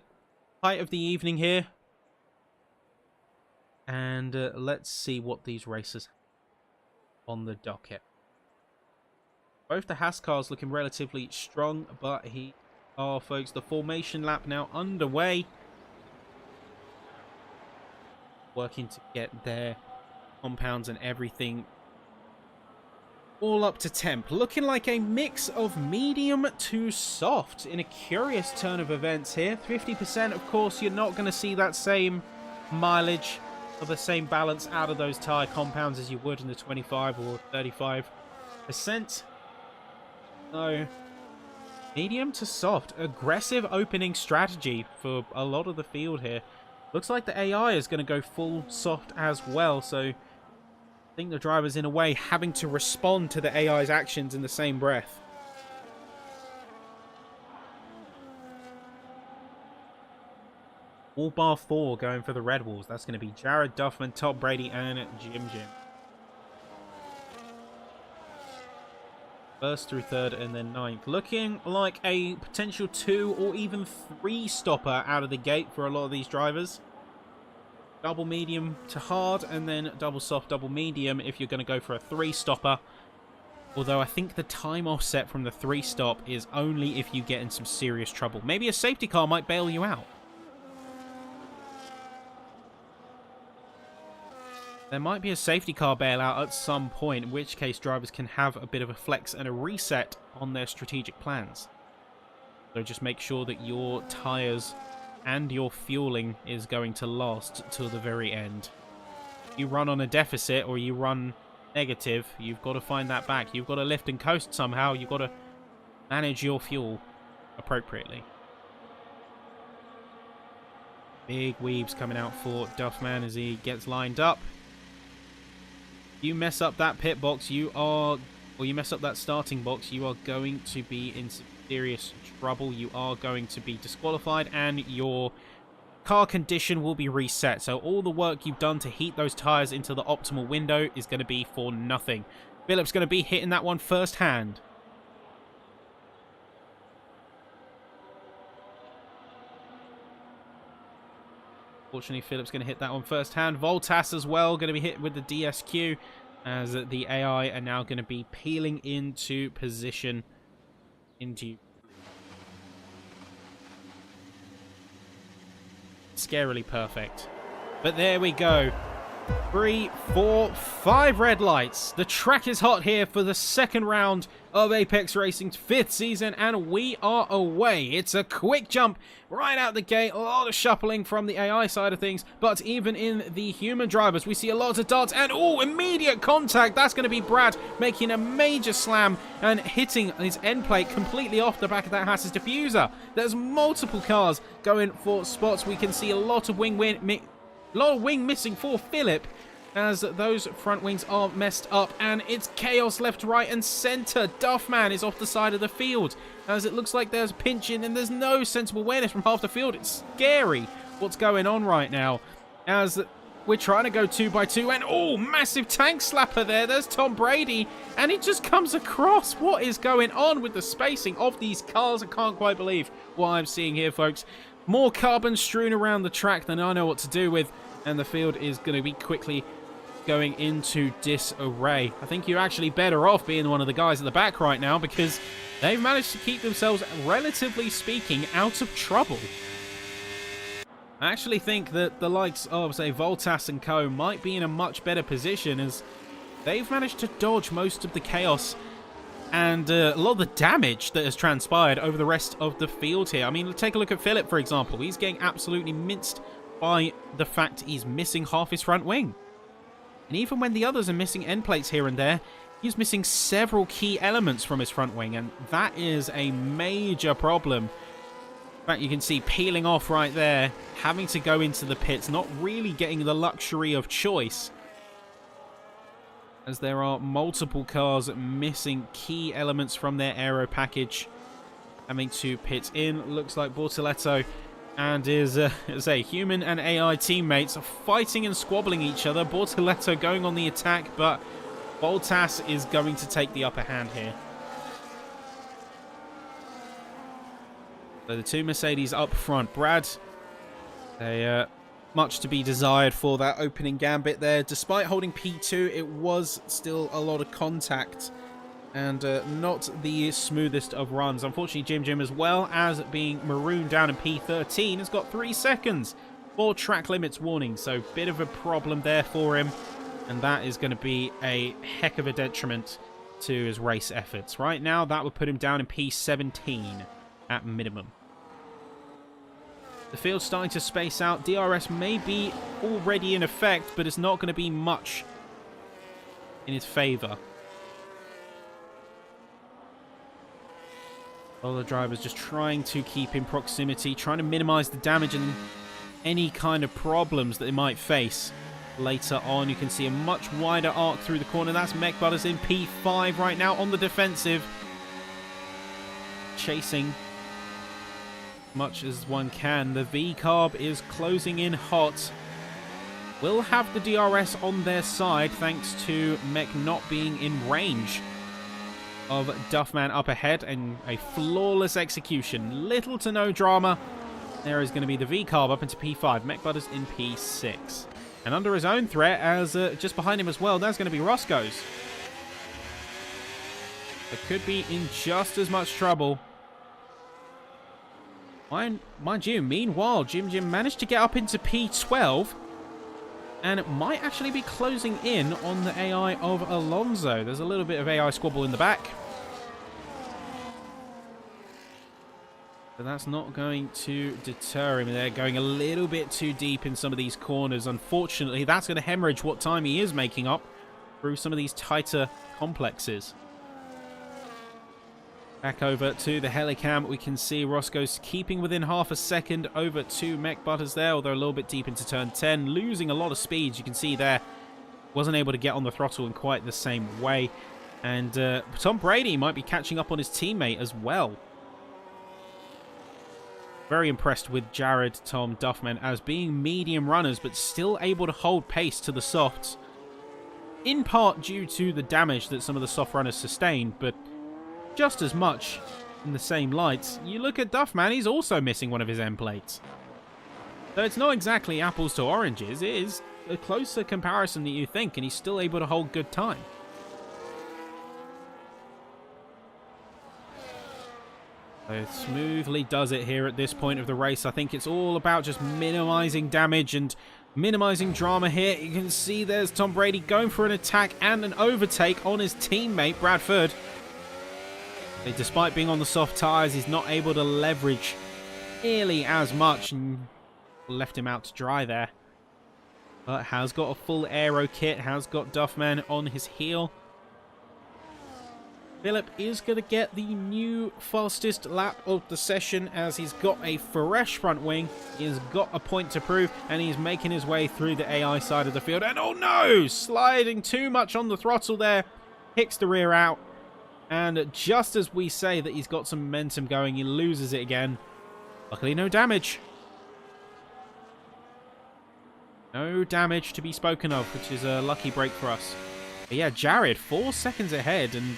height of the evening here. And let's see what these racers have on the docket. Both the Haas cars looking relatively strong, but folks, the formation lap now underway. Working to get their compounds and everything all up to temp, looking like a mix of medium to soft in a curious turn of events here. 50%, of course, you're not going to see that same mileage or the same balance out of those tyre compounds as you would in the 25 or 35%. So, medium to soft, aggressive opening strategy for a lot of the field here. Looks like the AI is going to go full soft as well, so I think the driver's in a way having to respond to the AI's actions in the same breath. Wall bar 4 going for the Red Walls. That's going to be Jared, Duffman, Tom Brady, and Jim. First through third and then ninth. Looking like a potential 2 or even 3 stopper out of the gate for a lot of these drivers. Double medium to hard and then double soft, double medium if you're going to go for a 3 stopper. Although I think the time offset from the 3 stop is only if you get in some serious trouble. Maybe a safety car might bail you out. There might be a safety car bailout at some point, in which case drivers can have a bit of a flex and a reset on their strategic plans. So just make sure that your tyres and your fueling is going to last till the very end. If you run on a deficit or you run negative, you've got to find that back. You've got to lift and coast somehow. You've got to manage your fuel appropriately. Big weaves coming out for Duffman as he gets lined up. You mess up that pit box, you mess up that starting box, you are going to be in serious trouble. You are going to be disqualified and your car condition will be reset. So all the work you've done to heat those tyres into the optimal window is going to be for nothing. Philip's going to be hitting that one first hand. Fortunately, Philip's going to hit that one first hand. Voltas as well, going to be hit with the DSQ as the AI are now going to be peeling into position. Scarily perfect. But there we go. 3, 4, 5 red lights. The track is hot here for the second round of Apex Racing's 5th season, and we are away. It's a quick jump right out the gate. A lot of shuffling from the AI side of things, but even in the human drivers, we see a lot of darts, and immediate contact. That's going to be Brad making a major slam and hitting his end plate completely off the back of that Haas's diffuser. There's multiple cars going for spots. We can see a lot of wing missing for Philip as those front wings are messed up, and it's chaos left, right and center. Duffman is off the side of the field as it looks like there's pinching and there's no sensible awareness from half the field. It's scary what's going on right now as we're trying to go 2x2, and massive tank slapper there. There's Tom Brady and it just comes across. What is going on with the spacing of these cars? I can't quite believe what I'm seeing here, folks. More carbon strewn around the track than I know what to do with, and the field is going to be quickly going into disarray. I think you're actually better off being one of the guys at the back right now because they've managed to keep themselves, relatively speaking, out of trouble. I actually think that the likes of, say, Voltas and co might be in a much better position as they've managed to dodge most of the chaos and a lot of the damage that has transpired over the rest of the field here. I mean, take a look at Philip, for example. He's getting absolutely minced by the fact he's missing half his front wing. And even when the others are missing end plates here and there, he's missing several key elements from his front wing, and that is a major problem. In fact, you can see peeling off right there, having to go into the pits, not really getting the luxury of choice, as there are multiple cars missing key elements from their aero package, having to pit in. Looks like Bortoletto and his human and AI teammates are fighting and squabbling each other. Bortoletto going on the attack, but Voltas is going to take the upper hand here. So the two Mercedes up front. Brad, much to be desired for that opening gambit there. Despite holding P2, it was still a lot of contact and not the smoothest of runs. Unfortunately, Jim, as well as being marooned down in P13, has got 3 seconds for track limits warning. So bit of a problem there for him, and that is going to be a heck of a detriment to his race efforts. Right now, that would put him down in P17 at minimum. The field's starting to space out. DRS may be already in effect, but it's not going to be much in his favour. All the drivers just trying to keep in proximity, trying to minimise the damage and any kind of problems that they might face. Later on, you can see a much wider arc through the corner. That's Mech Butters in P5 right now on the defensive. Chasing much as one can. The V-Carb is closing in hot. Will have the DRS on their side thanks to Mech not being in range of Duffman up ahead, and a flawless execution. Little to no drama. There is going to be the V-Carb up into P5. Mech Butters in P6. And under his own threat, as just behind him as well, there's going to be Roscoe's. It could be in just as much trouble. Mind you, meanwhile, Jim managed to get up into P12. And it might actually be closing in on the AI of Alonso. There's a little bit of AI squabble in the back. But that's not going to deter him. They're going a little bit too deep in some of these corners. Unfortunately, that's going to hemorrhage what time he is making up through some of these tighter complexes. Back over to the helicam, we can see Roscoe's keeping within half a second over to Mech Butters there, although a little bit deep into turn 10, losing a lot of speed. You can see there, wasn't able to get on the throttle in quite the same way. And Tom Brady might be catching up on his teammate as well. Very impressed with Jared, Tom, Duffman as being medium runners, but still able to hold pace to the softs. In part due to the damage that some of the soft runners sustained, but just as much in the same light. You look at Duffman, he's also missing one of his end plates. So it's not exactly apples to oranges. It is a closer comparison than you think, and he's still able to hold good time. So smoothly does it here at this point of the race. I think it's all about just minimizing damage and minimizing drama here. You can see there's Tom Brady going for an attack and an overtake on his teammate, Bradford. Despite being on the soft tyres, he's not able to leverage nearly as much and left him out to dry there. But has got a full aero kit, has got Duffman on his heel. Philip is going to get the new fastest lap of the session as he's got a fresh front wing. He's got a point to prove and he's making his way through the AI side of the field. And oh no! Sliding too much on the throttle there. Kicks the rear out. And just as we say that he's got some momentum going, he loses it again. Luckily, no damage. No damage to be spoken of, which is a lucky break for us. But yeah, Jared, 4 seconds ahead, and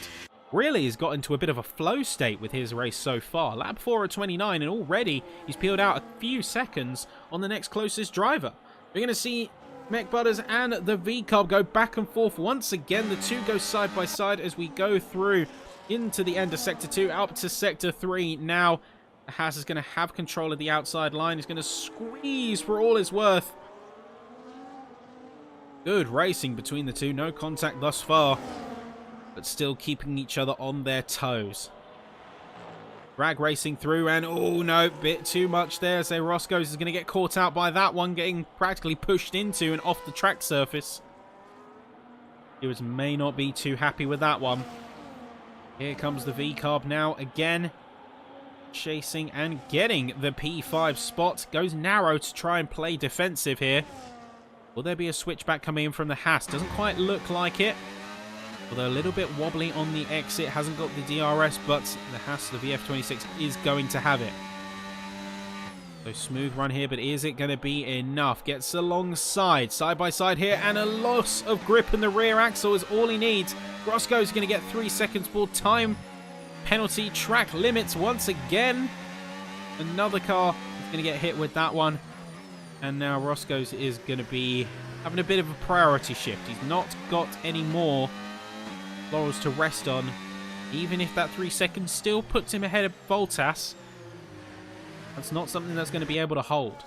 really has got into a bit of a flow state with his race so far. Lap 4 at 29, and already he's peeled out a few seconds on the next closest driver. We're going to see Mech Butters and the V-Carb go back and forth once again. The two go side by side as we go through into the end of Sector 2, up to Sector 3. Now, Haas is going to have control of the outside line. He's going to squeeze for all it's worth. Good racing between the two. No contact thus far, but still keeping each other on their toes. Drag racing through, and oh no, bit too much there. So Roscoe's is going to get caught out by that one, getting practically pushed into and off the track surface. Stewards may not be too happy with that one. Here comes the V-Carb now again. Chasing and getting the P5 spot. Goes narrow to try and play defensive here. Will there be a switchback coming in from the Haas? Doesn't quite look like it. Although a little bit wobbly on the exit, hasn't got the DRS, but the Haas, the VF26, is going to have it. So smooth run here, but is it going to be enough? Gets alongside, side by side here, and a loss of grip in the rear axle is all he needs. Roscoe's going to get 3 seconds for time penalty. Track limits once again. Another car is going to get hit with that one. And now Roscoe's is going to be having a bit of a priority shift. He's not got any more laurels to rest on. Even if that 3 seconds still puts him ahead of Bottas, that's not something that's going to be able to hold.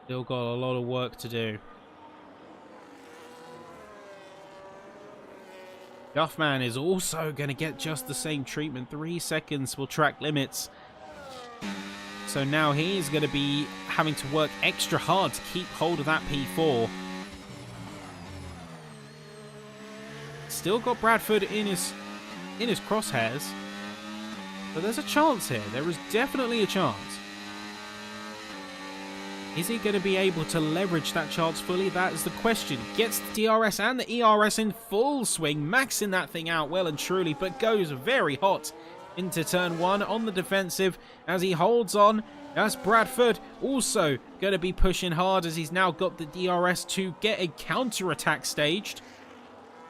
Still got a lot of work to do. Duffman is also going to get just the same treatment. 3 seconds for track limits. So now he's going to be having to work extra hard to keep hold of that P4. Still got Bradford in his crosshairs. But there's a chance here. There is definitely a chance. Is he going to be able to leverage that chance fully? That is the question. Gets the DRS and the ERS in full swing, maxing that thing out well and truly, but goes very hot into turn 1 on the defensive as he holds on. That's Bradford also going to be pushing hard as he's now got the DRS to get a counter-attack staged.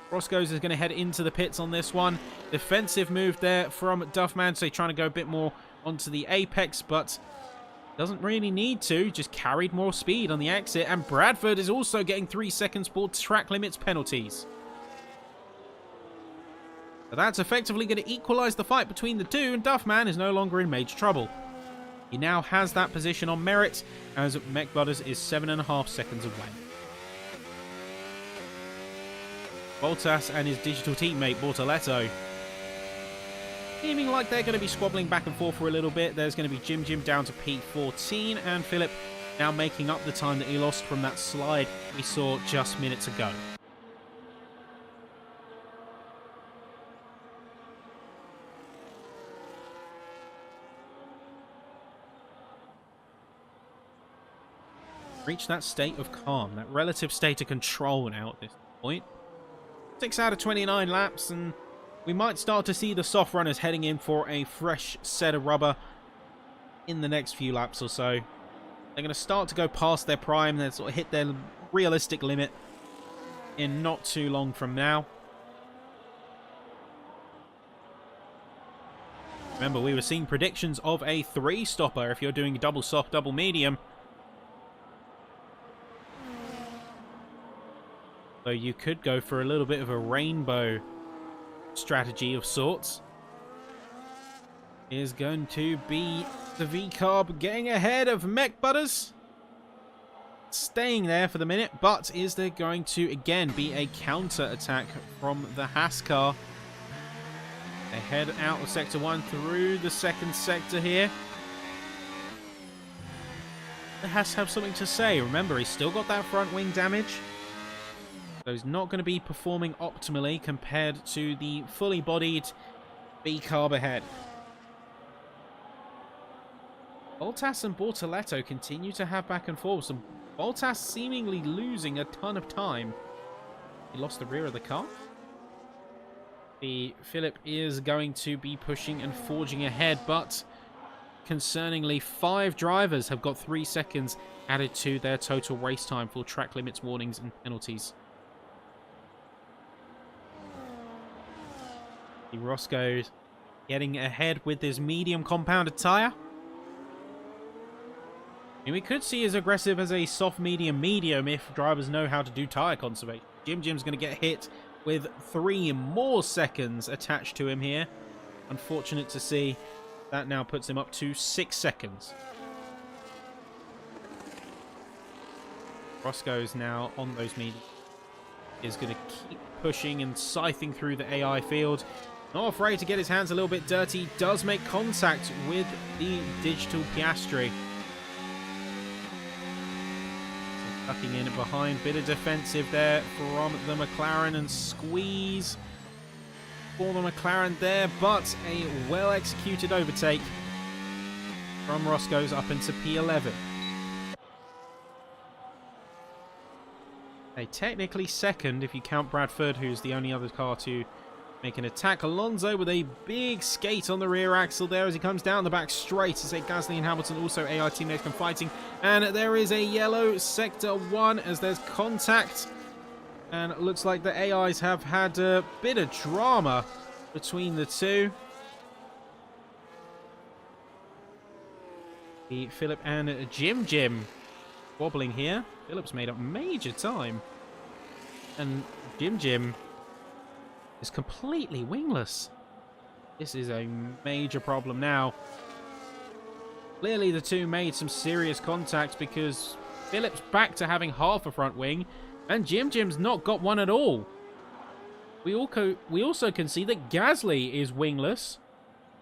Roscoe's is going to head into the pits on this one. Defensive move there from Duffman, so he's trying to go a bit more onto the apex, but doesn't really need to. Just carried more speed on the exit, and Bradford is also getting 3 seconds for track limits penalties. So that's effectively going to equalize the fight between the two, and Duffman is no longer in major trouble. He now has that position on merit, as McButters is 7.5 seconds away. Bottas and his digital teammate, Bortoletto, seeming like they're going to be squabbling back and forth for a little bit. There's going to be Jim down to P14, and Philip now making up the time that he lost from that slide we saw just minutes ago. Reach that state of calm, that relative state of control now at this point. 6 out of 29 laps, and we might start to see the soft runners heading in for a fresh set of rubber in the next few laps or so. They're going to start to go past their prime. They'll sort of hit their realistic limit in not too long from now. Remember, we were seeing predictions of a 3-stopper if you're doing double soft, double medium. So you could go for a little bit of a rainbow strategy of sorts. Is going to be the V-Carb getting ahead of McButters. Staying there for the minute, but is there going to again be a counter-attack from the Haas car? They head out of Sector 1 through the second sector here. The Haas have something to say. Remember, he's still got that front wing damage. So he's not going to be performing optimally compared to the fully bodied B-Carb ahead. Bottas and Bortoletto continue to have back and forth. And Bottas seemingly losing a ton of time. He lost the rear of the car. Philip is going to be pushing and forging ahead, but concerningly, 5 drivers have got 3 seconds added to their total race time for track limits, warnings, and penalties. Roscoe getting ahead with his medium compounded tyre. And we could see as aggressive as a soft medium if drivers know how to do tyre conservation. Jim's going to get hit with 3 more seconds attached to him here. Unfortunate to see. That now puts him up to 6 seconds. Roscoe's now on those mediums. Is going to keep pushing and scything through the AI field. Not afraid to get his hands a little bit dirty. Does make contact with the digital Piastri. So tucking in behind. Bit of defensive there from the McLaren and squeeze for the McLaren there. But a well-executed overtake from Roscoe's up into P11. Technically second if you count Bradford, who's the only other car to make an attack. Alonso with a big skate on the rear axle there as he comes down the back straight. To say Gasly and Hamilton also AI teammates come fighting. And there is a yellow Sector 1 as there's contact. And it looks like the AIs have had a bit of drama between the two. Philip and Jim wobbling here. Philip's made up major time. And Jim is completely wingless. This is a major problem now. Clearly the two made some serious contact because Phillips back to having half a front wing. And Jim Jim's not got one at all. We also can see that Gasly is wingless.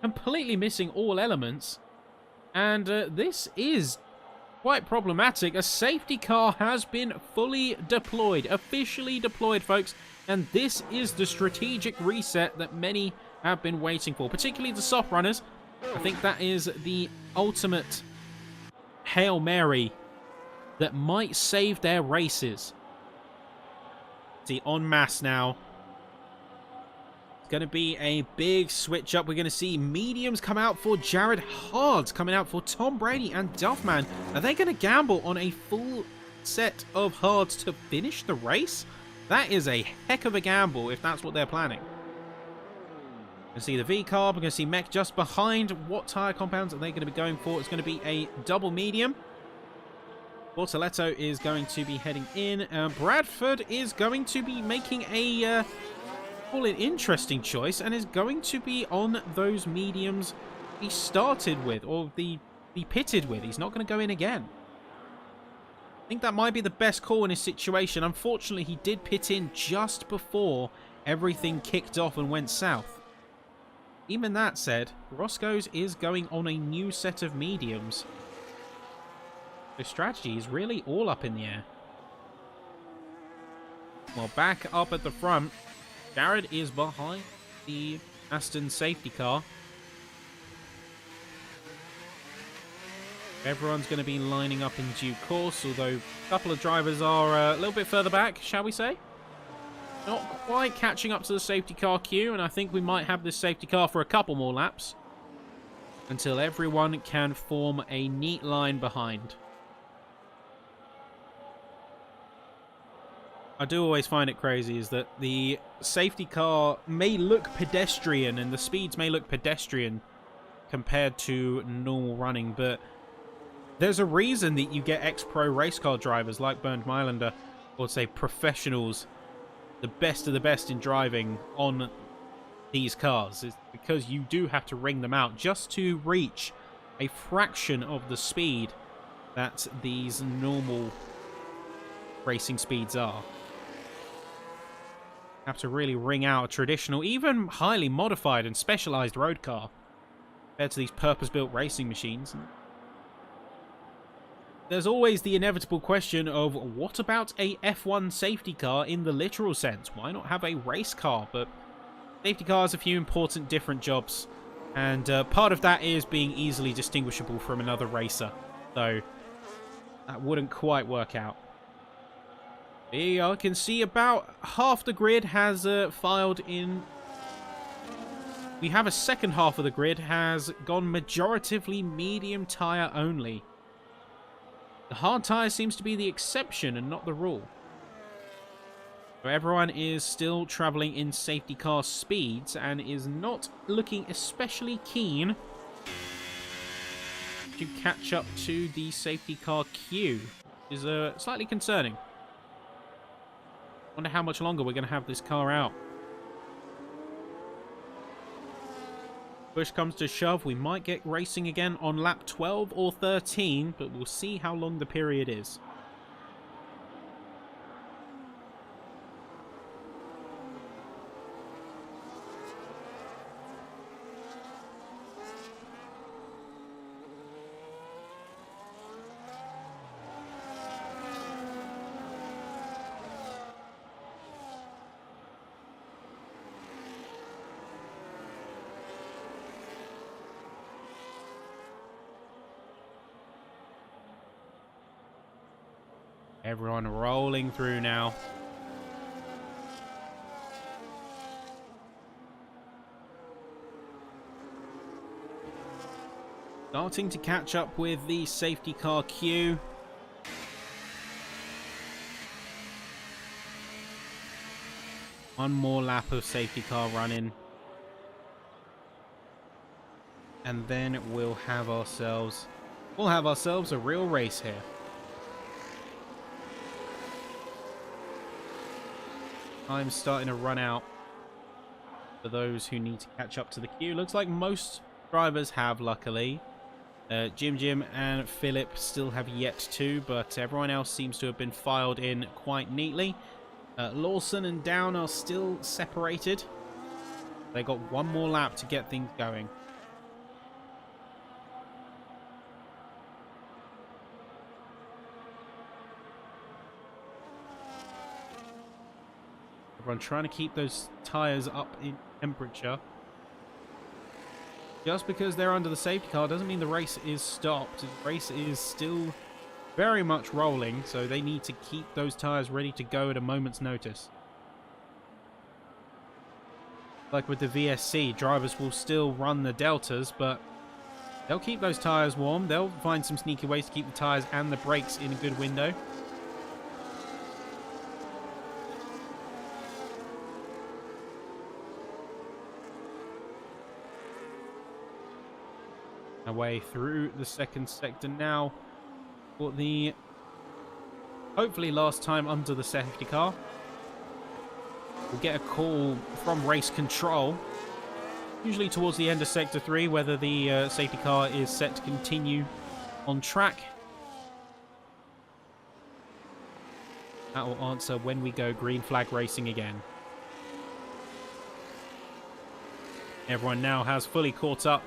Completely missing all elements. And this is quite problematic. A safety car has been fully deployed. Officially deployed, folks. And this is the strategic reset that many have been waiting for. Particularly the soft runners. I think that is the ultimate Hail Mary that might save their races. See, en masse now. It's going to be a big switch up. We're going to see mediums come out for Jared, hards coming out for Tom Brady and Duffman. Are they going to gamble on a full set of hards to finish the race? That is a heck of a gamble if that's what they're planning. We can see the V-carb. We're going to see Mech just behind. What tyre compounds are they going to be going for? It's going to be a double medium. Bortoletto is going to be heading in. Bradford is going to be making a call it interesting choice and is going to be on those mediums he started with, or he pitted with. He's not going to go in again. I think that might be the best call in his situation. Unfortunately, he did pit in just before everything kicked off and went south. Even that said, Roscoe's is going on a new set of mediums. The strategy is really all up in the air. Well, back up at the front, Jared is behind the Aston safety car. Everyone's going to be lining up in due course, although a couple of drivers are a little bit further back, shall we say? Not quite catching up to the safety car queue, and I think we might have this safety car for a couple more laps until everyone can form a neat line behind. I do always find it crazy is that the safety car may look pedestrian and the speeds may look pedestrian compared to normal running, but there's a reason that you get ex-pro race car drivers like Bernd Mailander, or say professionals, the best of the best in driving on these cars. It's because you do have to wring them out just to reach a fraction of the speed that these normal racing speeds are. Have to really wring out a traditional, even highly modified and specialized road car compared to these purpose-built racing machines. There's always the inevitable question of what about a F1 safety car in the literal sense? Why not have a race car? But safety cars have a few important different jobs, and part of that is being easily distinguishable from another racer. So that wouldn't quite work out. Here I can see about half the grid has filed in. We have a second half of the grid has gone majoritively medium tyre only. The hard tyre seems to be the exception and not the rule. So everyone is still travelling in safety car speeds and is not looking especially keen to catch up to the safety car queue. Which is slightly concerning. Wonder how much longer we're going to have this car out. Push comes to shove, we might get racing again on lap 12 or 13, but we'll see how long the period is. Everyone rolling through now. Starting to catch up with the safety car queue. One more lap of safety car running. And then we'll have ourselves a real race here. Time's starting to run out for those who need to catch up to the queue. Looks like most drivers have, luckily. Jim and Philip still have yet to, but everyone else seems to have been filed in quite neatly. Lawson and Down are still separated. They got one more lap to get things going. Everyone trying to keep those tyres up in temperature. Just because they're under the safety car doesn't mean the race is stopped. The race is still very much rolling, so they need to keep those tyres ready to go at a moment's notice. Like with the VSC, drivers will still run the deltas, but they'll keep those tyres warm. They'll find some sneaky ways to keep the tyres and the brakes in a good window. Away through the second sector now for the hopefully last time under the safety car. We'll get a call from race control, usually towards the end of sector 3, whether the safety car is set to continue on track. That will answer when we go green flag racing again. Everyone now has fully caught up.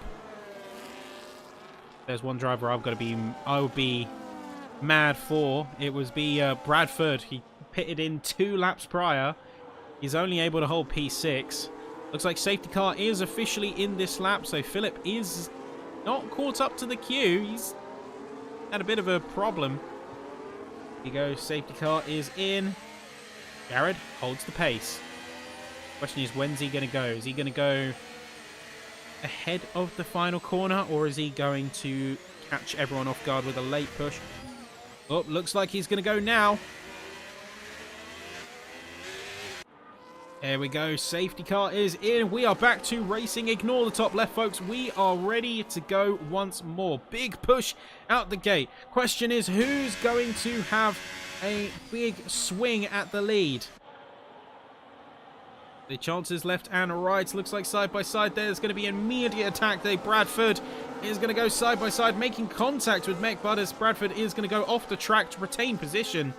There's one driver I would be mad for. It was Bradford. He pitted in 2 laps prior. He's only able to hold P6. Looks like safety car is officially in this lap, so Philip is not caught up to the queue. He's had a bit of a problem. Here you go, safety car is in. Jared holds the pace. Question is, when's he going to go? Is he going to go ahead of the final corner, or is he going to catch everyone off guard with a late push? Oh, looks like he's going to go now. There we go. Safety car is in. We are back to racing. Ignore the top left, folks. We are ready to go once more. Big push out the gate. Question is, who's going to have a big swing at the lead? The chances left and right. Looks like side by side there's going to be an immediate attack there. Bradford is going to go side by side, making contact with Mech Butters. Bradford is going to go off the track to retain position.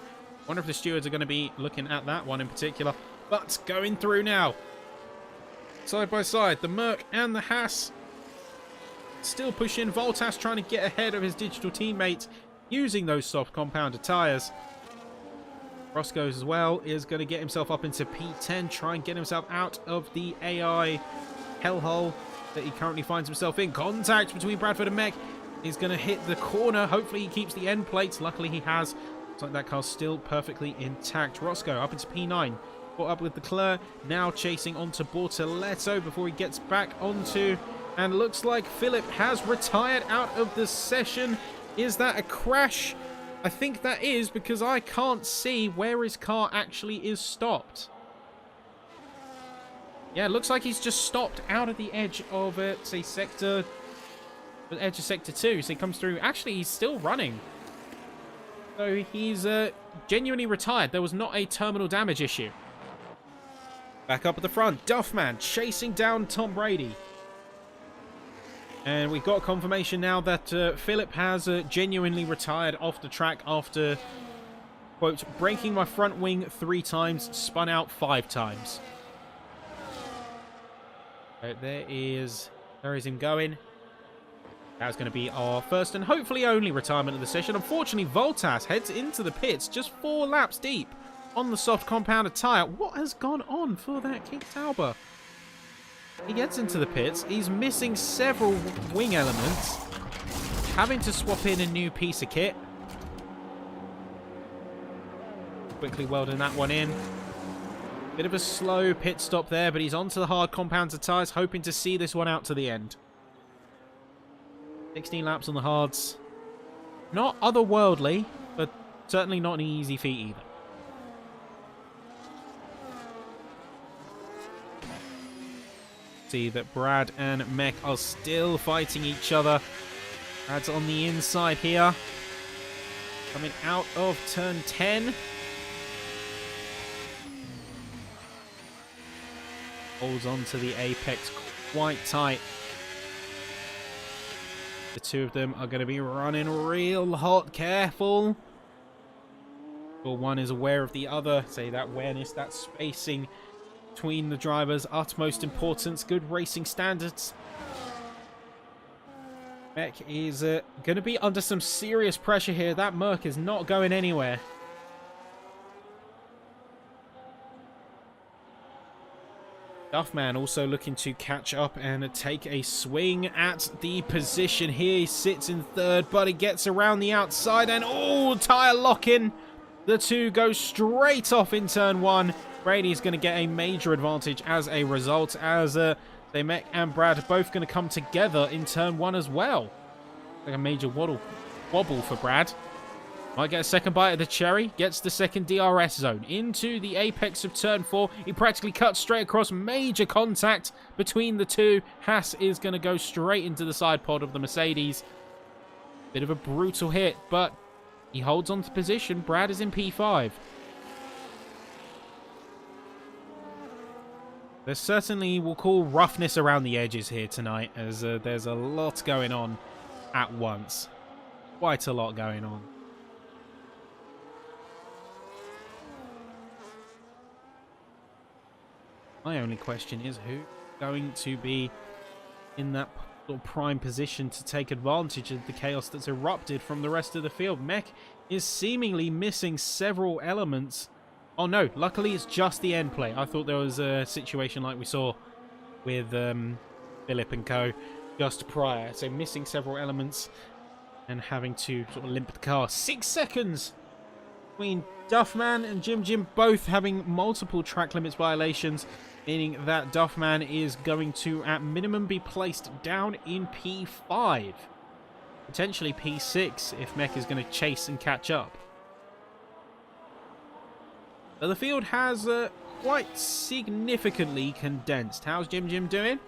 Wonder if the stewards are going to be looking at that one in particular. But going through now. Side by side, the Merc and the Haas still pushing. Voltas trying to get ahead of his digital teammate using those soft compounded tyres. Roscoe's as well is going to get himself up into P10, try and get himself out of the AI hellhole that he currently finds himself in. Contact between Bradford and Mech. He's going to hit the corner. Hopefully he keeps the end plates. Luckily he has. Looks like that car's still perfectly intact. Roscoe up into P9. Caught up with Leclerc. Now chasing onto Bortoletto before he gets back onto... And looks like Philip has retired out of the session. Is that a crash? I think that is, because I can't see where his car actually is stopped. Yeah, it looks like he's just stopped out of the edge of, say, sector... The edge of sector 2, so he comes through. Actually, he's still running. So he's genuinely retired. There was not a terminal damage issue. Back up at the front, Duffman chasing down Tom Brady. And we've got confirmation now that Philip has genuinely retired off the track after, quote, breaking my front wing 3 times, spun out 5 times. There is him going. That's going to be our first and hopefully only retirement of the session. Unfortunately, Voltas heads into the pits just 4 laps deep on the soft compounded tyre. What has gone on for that King Tauber? He gets into the pits. He's missing several wing elements. Having to swap in a new piece of kit. Quickly welding that one in. Bit of a slow pit stop there, but he's onto the hard compounded tyres, hoping to see this one out to the end. 16 laps on the hards. Not otherworldly, but certainly not an easy feat either. See that Brad and Mech are still fighting each other. Brad's on the inside here. Coming out of turn 10. Holds on to the apex quite tight. The two of them are going to be running real hot. Careful. Well, one is aware of the other. Say that awareness, that spacing between the drivers, utmost importance. Good racing standards. Mech is going to be under some serious pressure here. That Merc is not going anywhere. Duffman also looking to catch up and take a swing at the position here. He sits in third, but he gets around the outside and, oh, tyre lock-in. The two go straight off in turn one. Brady's going to get a major advantage as a result, as Mech and Brad are both going to come together in turn one as well. Like a major wobble for Brad. Might get a second bite of the cherry. Gets the second DRS zone. Into the apex of turn 4. He practically cuts straight across. Major contact between the two. Haas is going to go straight into the side pod of the Mercedes. Bit of a brutal hit, but he holds on to position. Brad is in P5. There's certainly, we'll call, roughness around the edges here tonight, as there's a lot going on at once. Quite a lot going on. My only question is who's going to be in that sort of prime position to take advantage of the chaos that's erupted from the rest of the field. Mech is seemingly missing several elements. Oh no, luckily it's just the end play. I thought there was a situation like we saw with Philip and co. just prior. So missing several elements and having to sort of limp the car. 6 seconds between Duffman and Jim, both having multiple track limits violations, meaning that Duffman is going to, at minimum, be placed down in P5. Potentially P6 if Mech is going to chase and catch up. So the field has quite significantly condensed. How's Jim doing?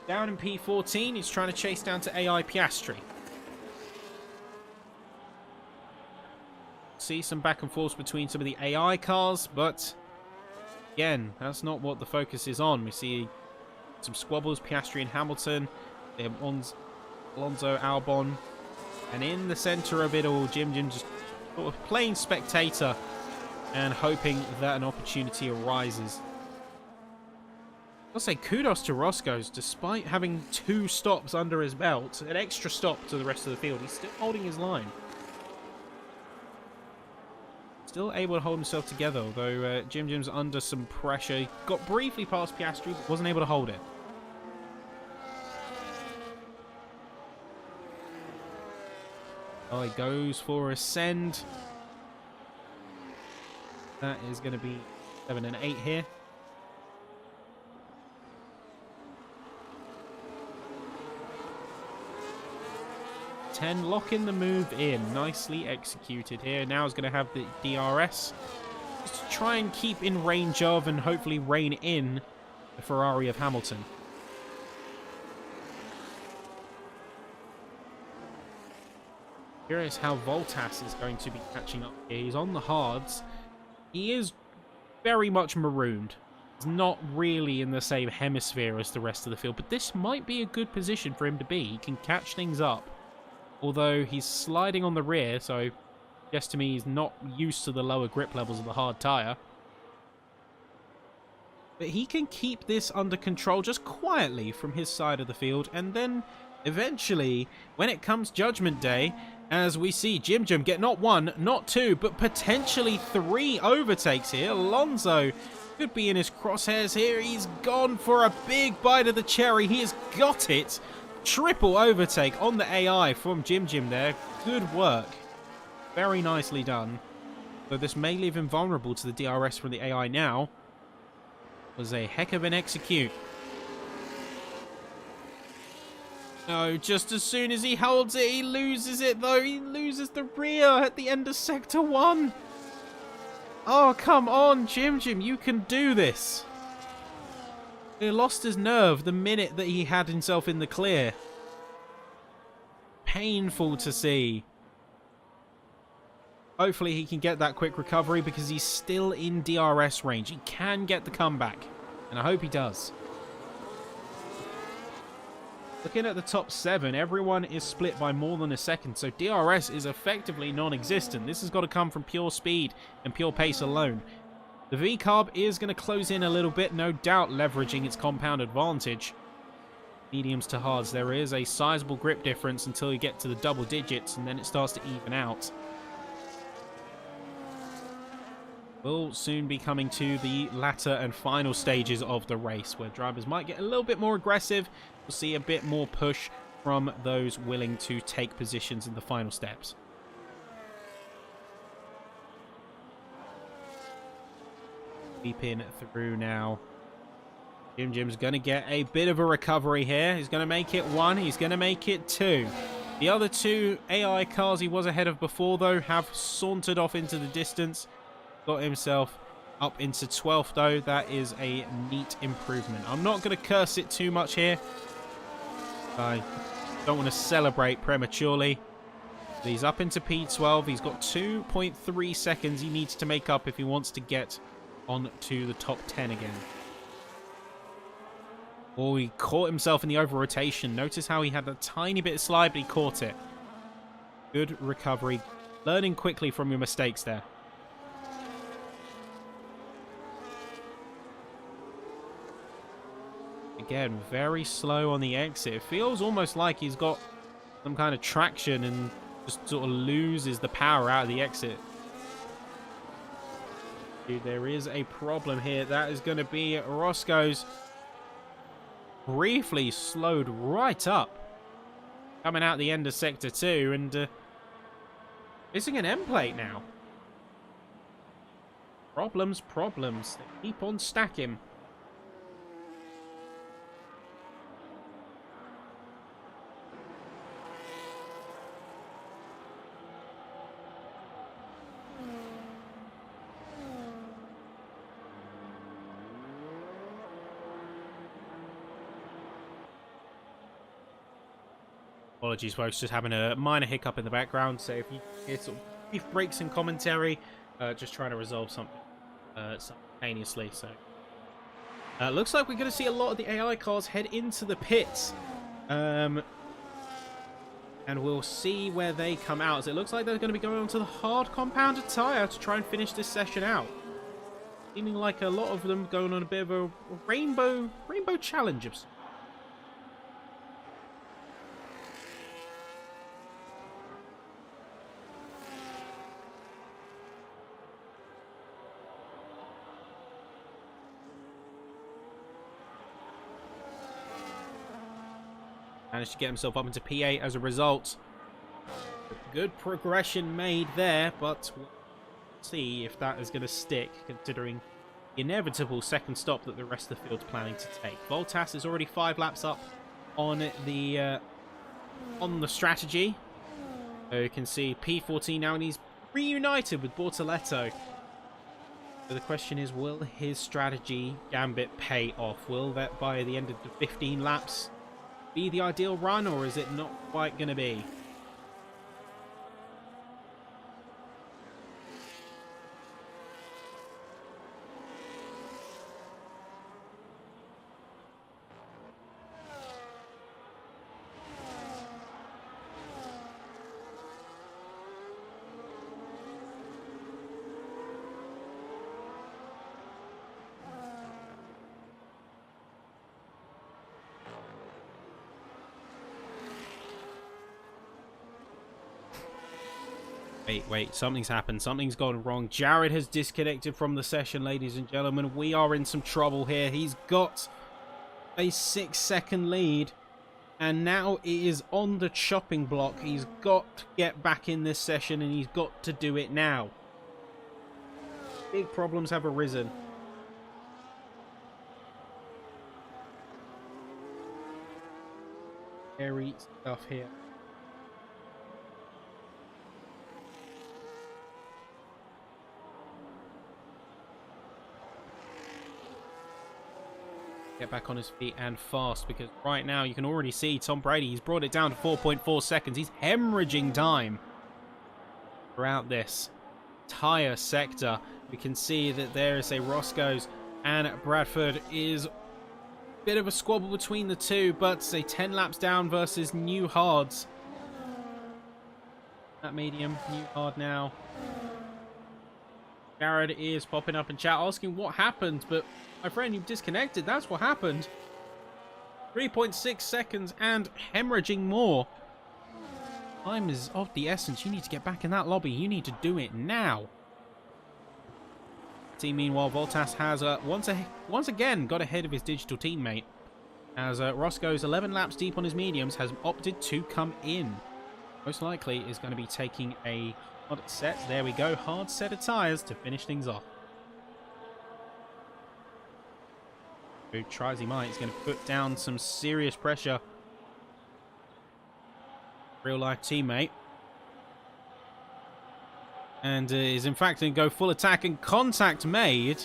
Down in P14, he's trying to chase down to AI Piastri. See some back and forth between some of the AI cars, but again, that's not what the focus is on. We see some squabbles, Piastri and Hamilton, Alonso, Albon, and in the center of it all, Jim just sort of playing spectator and hoping that an opportunity arises. I'll say kudos to Roscoe's, despite having 2 stops under his belt, an extra stop to the rest of the field, he's still holding his line. Still able to hold himself together, although Jim's under some pressure. He got briefly past Piastri, but wasn't able to hold it. Oh, he goes for a send. That is going to be 7 and 8 here. Locking the move in. Nicely executed here. Now is going to have the DRS. Just to try and keep in range of and hopefully rein in the Ferrari of Hamilton. Curious how Voltas is going to be catching up here. He's on the hards. He is very much marooned. He's not really in the same hemisphere as the rest of the field, but this might be a good position for him to be. He can catch things up. Although he's sliding on the rear, so guess to me he's not used to the lower grip levels of the hard tyre. But he can keep this under control just quietly from his side of the field, and then eventually, when it comes Judgment Day, as we see Jim get not 1, not 2, but potentially 3 overtakes here. Alonso could be in his crosshairs here. He's gone for a big bite of the cherry. He has got it. Triple overtake on the AI from Jim there. Good work. Very nicely done. Though this may leave him vulnerable to the DRS from the AI now. Was a heck of an execute. No, just as soon as he holds it, he loses it though. He loses the rear at the end of Sector 1. Oh, come on, Jim, you can do this. He lost his nerve the minute that he had himself in the clear. Painful to see. Hopefully he can get that quick recovery because he's still in DRS range. He can get the comeback, and I hope he does. Looking at the top 7, everyone is split by more than a second, so DRS is effectively non-existent. This has got to come from pure speed and pure pace alone. The V-carb is going to close in a little bit, no doubt leveraging its compound advantage. Mediums to hards, there is a sizable grip difference until you get to the double digits, and then it starts to even out. We'll soon be coming to the latter and final stages of the race, where drivers might get a little bit more aggressive. We'll see a bit more push from those willing to take positions in the final steps. Sweeping through now. Jim's going to get a bit of a recovery here. He's going to make it 1. He's going to make it 2. The other 2 AI cars he was ahead of before, though, have sauntered off into the distance. Got himself up into 12th, though. That is a neat improvement. I'm not going to curse it too much here. I don't want to celebrate prematurely. He's up into P12. He's got 2.3 seconds he needs to make up if he wants to get on to the top 10 again. Oh, he caught himself in the over-rotation. Notice how he had a tiny bit of slide, but he caught it. Good recovery. Learning quickly from your mistakes there. Again, very slow on the exit. It feels almost like he's got some kind of traction and just sort of loses the power out of the exit. Dude, there is a problem here. That is going to be Roscoe's. Briefly slowed right up. Coming out the end of Sector 2 and missing an end plate now. Problems. They keep on stacking. Apologies, folks, just having a minor hiccup in the background, so if you hear sort of brief breaks in commentary, just trying to resolve something simultaneously. So, looks like we're going to see a lot of the AI cars head into the pits, and we'll see where they come out. So it looks like they're going to be going onto the hard compounded tyre to try and finish this session out. Seeming like a lot of them going on a bit of a rainbow challenge of sorts. Managed to get himself up into P8 as a result. Good progression made there, but we'll see if that is going to stick, considering the inevitable second stop that the rest of the field's planning to take. Voltas is already 5 laps up on the strategy. So you can see P14 now, and he's reunited with Bortoletto. So the question is, will his strategy gambit pay off? Will that, by the end of the 15 laps, be the ideal run, or is it not quite going to be? Wait, something's happened. Something's gone wrong. Jared has disconnected from the session, ladies and gentlemen. We are in some trouble here. He's got a 6-second lead, and now it is on the chopping block. He's got to get back in this session, and he's got to do it now. Big problems have arisen. Scary stuff here. Get back on his feet and fast, because right now you can already see Tom Brady, he's brought it down to 4.4 seconds. He's hemorrhaging time throughout this entire sector. We can see that there is a Roscoe's, and Bradford is Bit of a squabble between the two, but say 10 laps down versus new hards. That medium, new hard now. Jared is popping up in chat asking what happened, but my friend, you've disconnected. That's what happened. 3.6 seconds and hemorrhaging more. Time is of the essence. You need to get back in that lobby. You need to do it now. Team, meanwhile, Voltas has once again got ahead of his digital teammate, as Roscoe's 11 laps deep on his mediums has opted to come in. Most likely is going to be taking a hard set. There we go, hard set of tyres to finish things off. Who tries he might, he's going to put down some serious pressure. Real life teammate. And is in fact going to go full attack, and contact made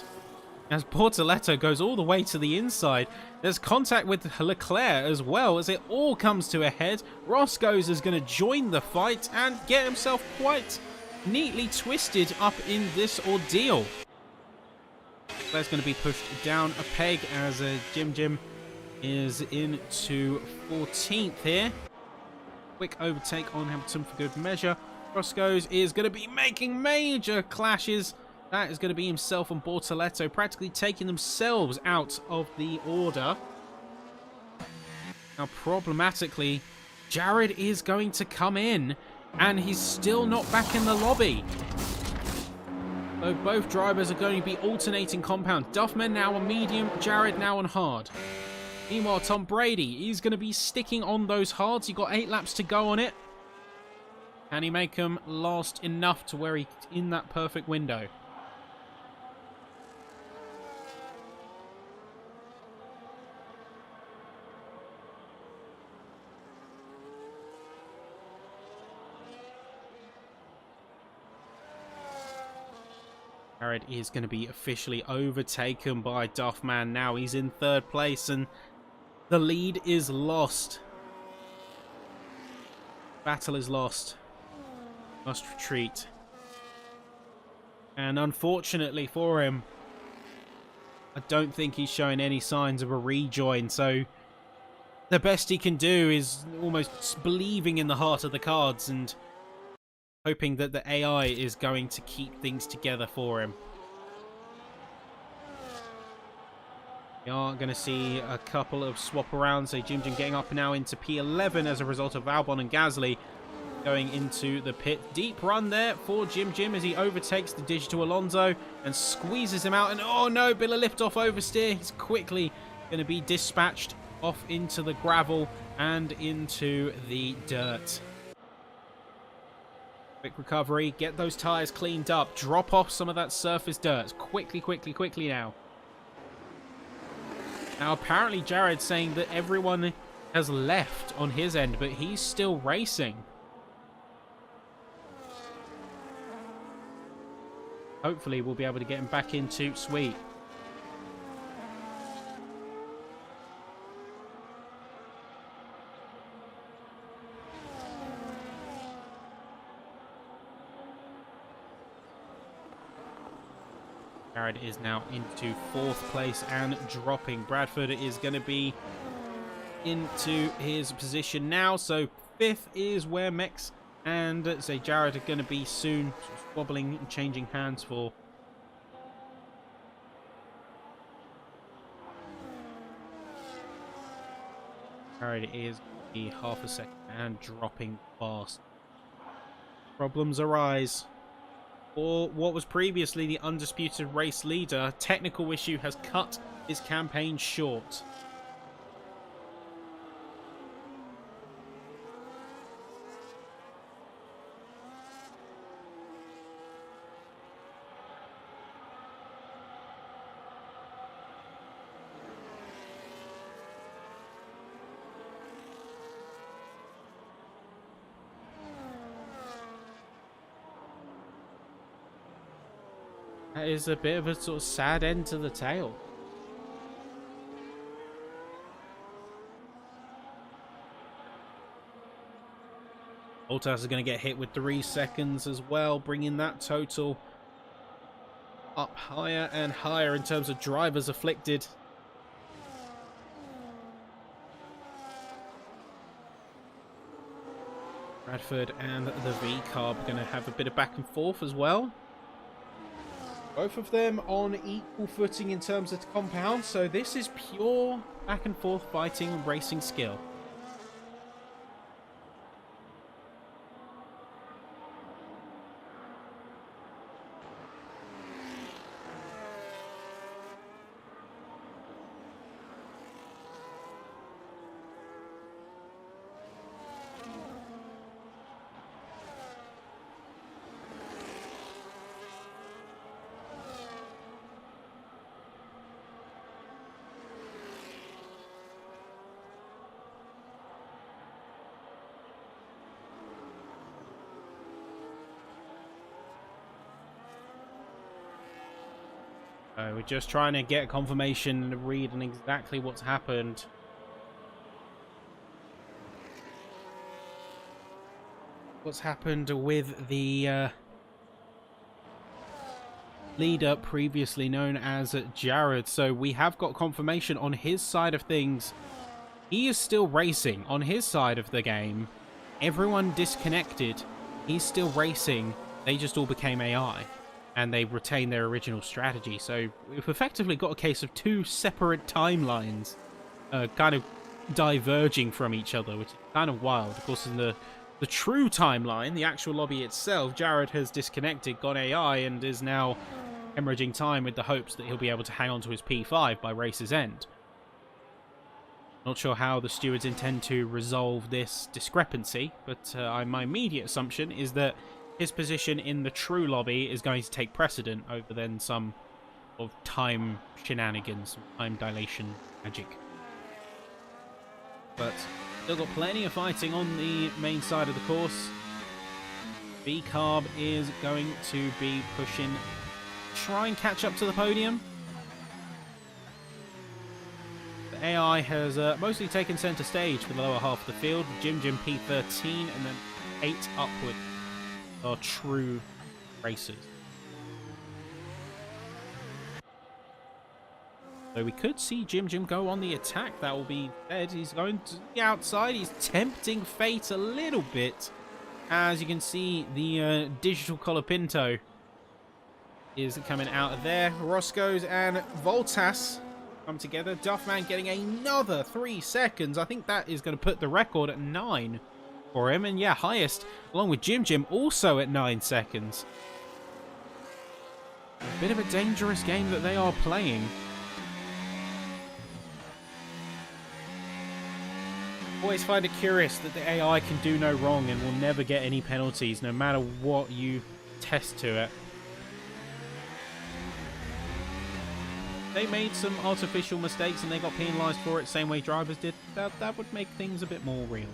as Portoletto goes all the way to the inside. There's contact with Leclerc as well as it all comes to a head. Roscoe's is going to join the fight and get himself quite neatly twisted up in this ordeal. Leclerc's going to be pushed down a peg as Jim is into 14th here. Quick overtake on Hamilton for good measure. Roscoe's is going to be making major clashes. That is going to be himself and Bortoletto practically taking themselves out of the order. Now, problematically, Jared is going to come in, and he's still not back in the lobby. So both drivers are going to be alternating compound. Duffman now on medium, Jared now on hard. Meanwhile, Tom Brady, he's going to be sticking on those hards. You've got 8 laps to go on it. Can he make them last enough to where he's in that perfect window? Jared is going to be officially overtaken by Duffman now. He's in 3rd place and the lead is lost. Battle is lost. Must retreat. And unfortunately for him, I don't think he's showing any signs of a rejoin. So the best he can do is almost believing in the heart of the cards and hoping that the AI is going to keep things together for him. We are going to see a couple of swap arounds. So Jim getting up now into P11 as a result of Albon and Gasly going into the pit. Deep run there for Jim as he overtakes the digital Alonso and squeezes him out. And oh no, bit of lift off oversteer. He's quickly going to be dispatched off into the gravel and into the dirt. Quick recovery, get those tyres cleaned up, drop off some of that surface dirt. Quickly now. Now apparently Jared's saying that everyone has left on his end, but he's still racing. Hopefully we'll be able to get him back into sweet. Jared is now into 4th place and dropping. Bradford is going to be into his position now. So 5th is where Mex and say Jared are going to be soon wobbling and changing hands for. Jared is half a second and dropping fast. Problems arise. Or what was previously the undisputed race leader, technical issue has cut his campaign short. That is a bit of a sort of sad end to the tale. Bottas is going to get hit with 3 seconds as well, bringing that total up higher and higher in terms of drivers afflicted. Bradford and the V-Carb are going to have a bit of back and forth as well. Both of them on equal footing in terms of compound, so this is pure back and forth fighting and racing skill. We're just trying to get confirmation and read on exactly what's happened. What's happened with the leader previously known as Jared. So we have got confirmation on his side of things. He is still racing on his side of the game. Everyone disconnected. He's still racing. They just all became AI. And they retain their original strategy. So we've effectively got a case of two separate timelines kind of diverging from each other, which is kind of wild. Of course, in the true timeline, the actual lobby itself, Jared has disconnected, gone AI, and is now hemorrhaging time with the hopes that he'll be able to hang on to his P5 by race's end. Not sure how the stewards intend to resolve this discrepancy, but my immediate assumption is that his position in the true lobby is going to take precedent over then some of time shenanigans, some time dilation magic. But still got plenty of fighting on the main side of the course. V-Carb is going to be pushing, try and catch up to the podium. The AI has mostly taken centre stage for the lower half of the field. Jim P13 and then 8 upward are true racers. So we could see Jim go on the attack. That will be dead. He's going to the outside. He's tempting fate a little bit. As you can see, the digital Colapinto is coming out of there. Roscoe's and Voltas come together. Duffman getting another 3 seconds. I think that is going to put the record at 9 for him. And yeah, highest, along with Jim also at 9 seconds. A bit of a dangerous game that they are playing. Always find it curious that the AI can do no wrong and will never get any penalties, no matter what you test to it. They made some artificial mistakes and they got penalised for it, same way drivers did. That would make things a bit more real.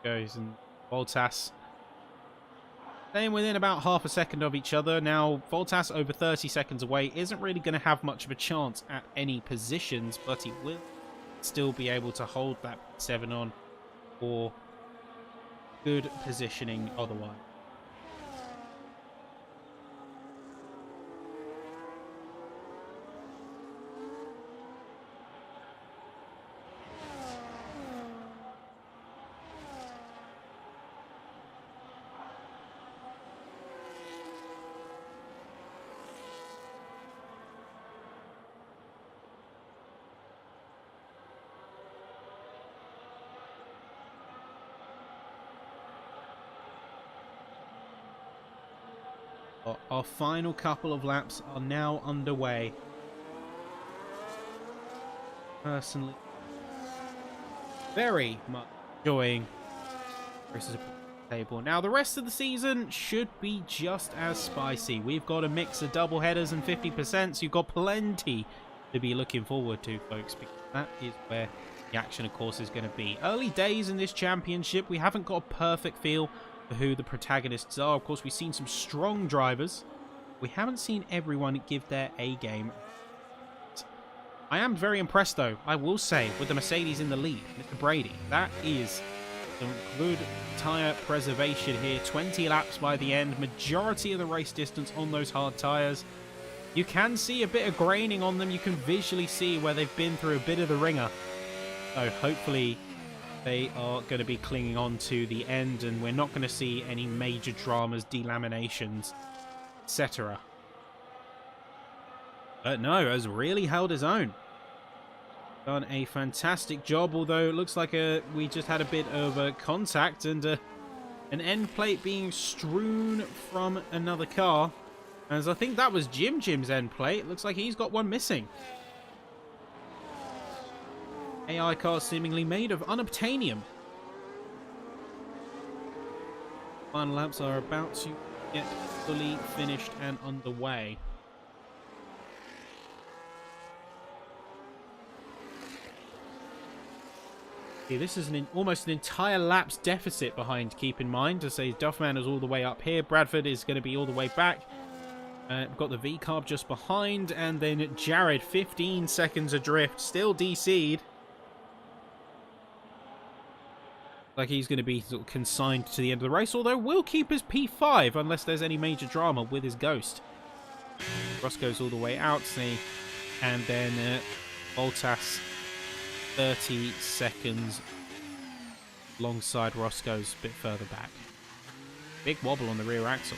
Goes and Voltas staying within about half a second of each other. Now, Voltas over 30 seconds away isn't really going to have much of a chance at any positions, but he will still be able to hold that 7 on for good positioning otherwise. Our final couple of laps are now underway. Personally, very much enjoying races at the table. Now, the rest of the season should be just as spicy. We've got a mix of double headers and 50%, so you've got plenty to be looking forward to, folks, because that is where the action, of course, is going to be. Early days in this championship, we haven't got a perfect feel for who the protagonists are. Of course, we've seen some strong drivers. We haven't seen everyone give their A game. I am very impressed, though, I will say, with the Mercedes in the lead. Mr. Brady, that is some good tyre preservation here. 20 laps by the end. Majority of the race distance on those hard tyres. You can see a bit of graining on them. You can visually see where they've been through a bit of the ringer. So hopefully they are going to be clinging on to the end, and we're not going to see any major dramas, delaminations, etc. But no, has really held his own. Done a fantastic job, although it looks like we just had a bit of contact and an end plate being strewn from another car. As I think that was Jim's end plate. Looks like he's got one missing. AI car seemingly made of unobtainium. Final laps are about to get fully finished and underway. See, this is almost an entire lap's deficit behind, keep in mind. To say Duffman is all the way up here. Bradford is going to be all the way back. We've got the V-carb just behind. And then Jared, 15 seconds adrift. Still DC'd. Like he's going to be sort of consigned to the end of the race, although we'll keep his P5 unless there's any major drama with his Ghost. Roscoe's all the way out, see, and then Bottas 30 seconds alongside Roscoe's a bit further back. Big wobble on the rear axle.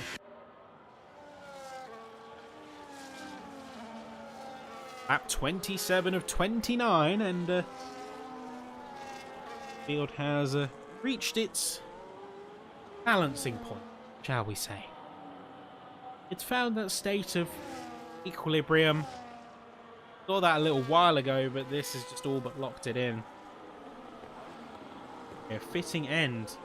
Lap 27 of 29, and field has reached its balancing point, shall we say. It's found that state of equilibrium. Saw that a little while ago, but this has just all but locked it in. A fitting end.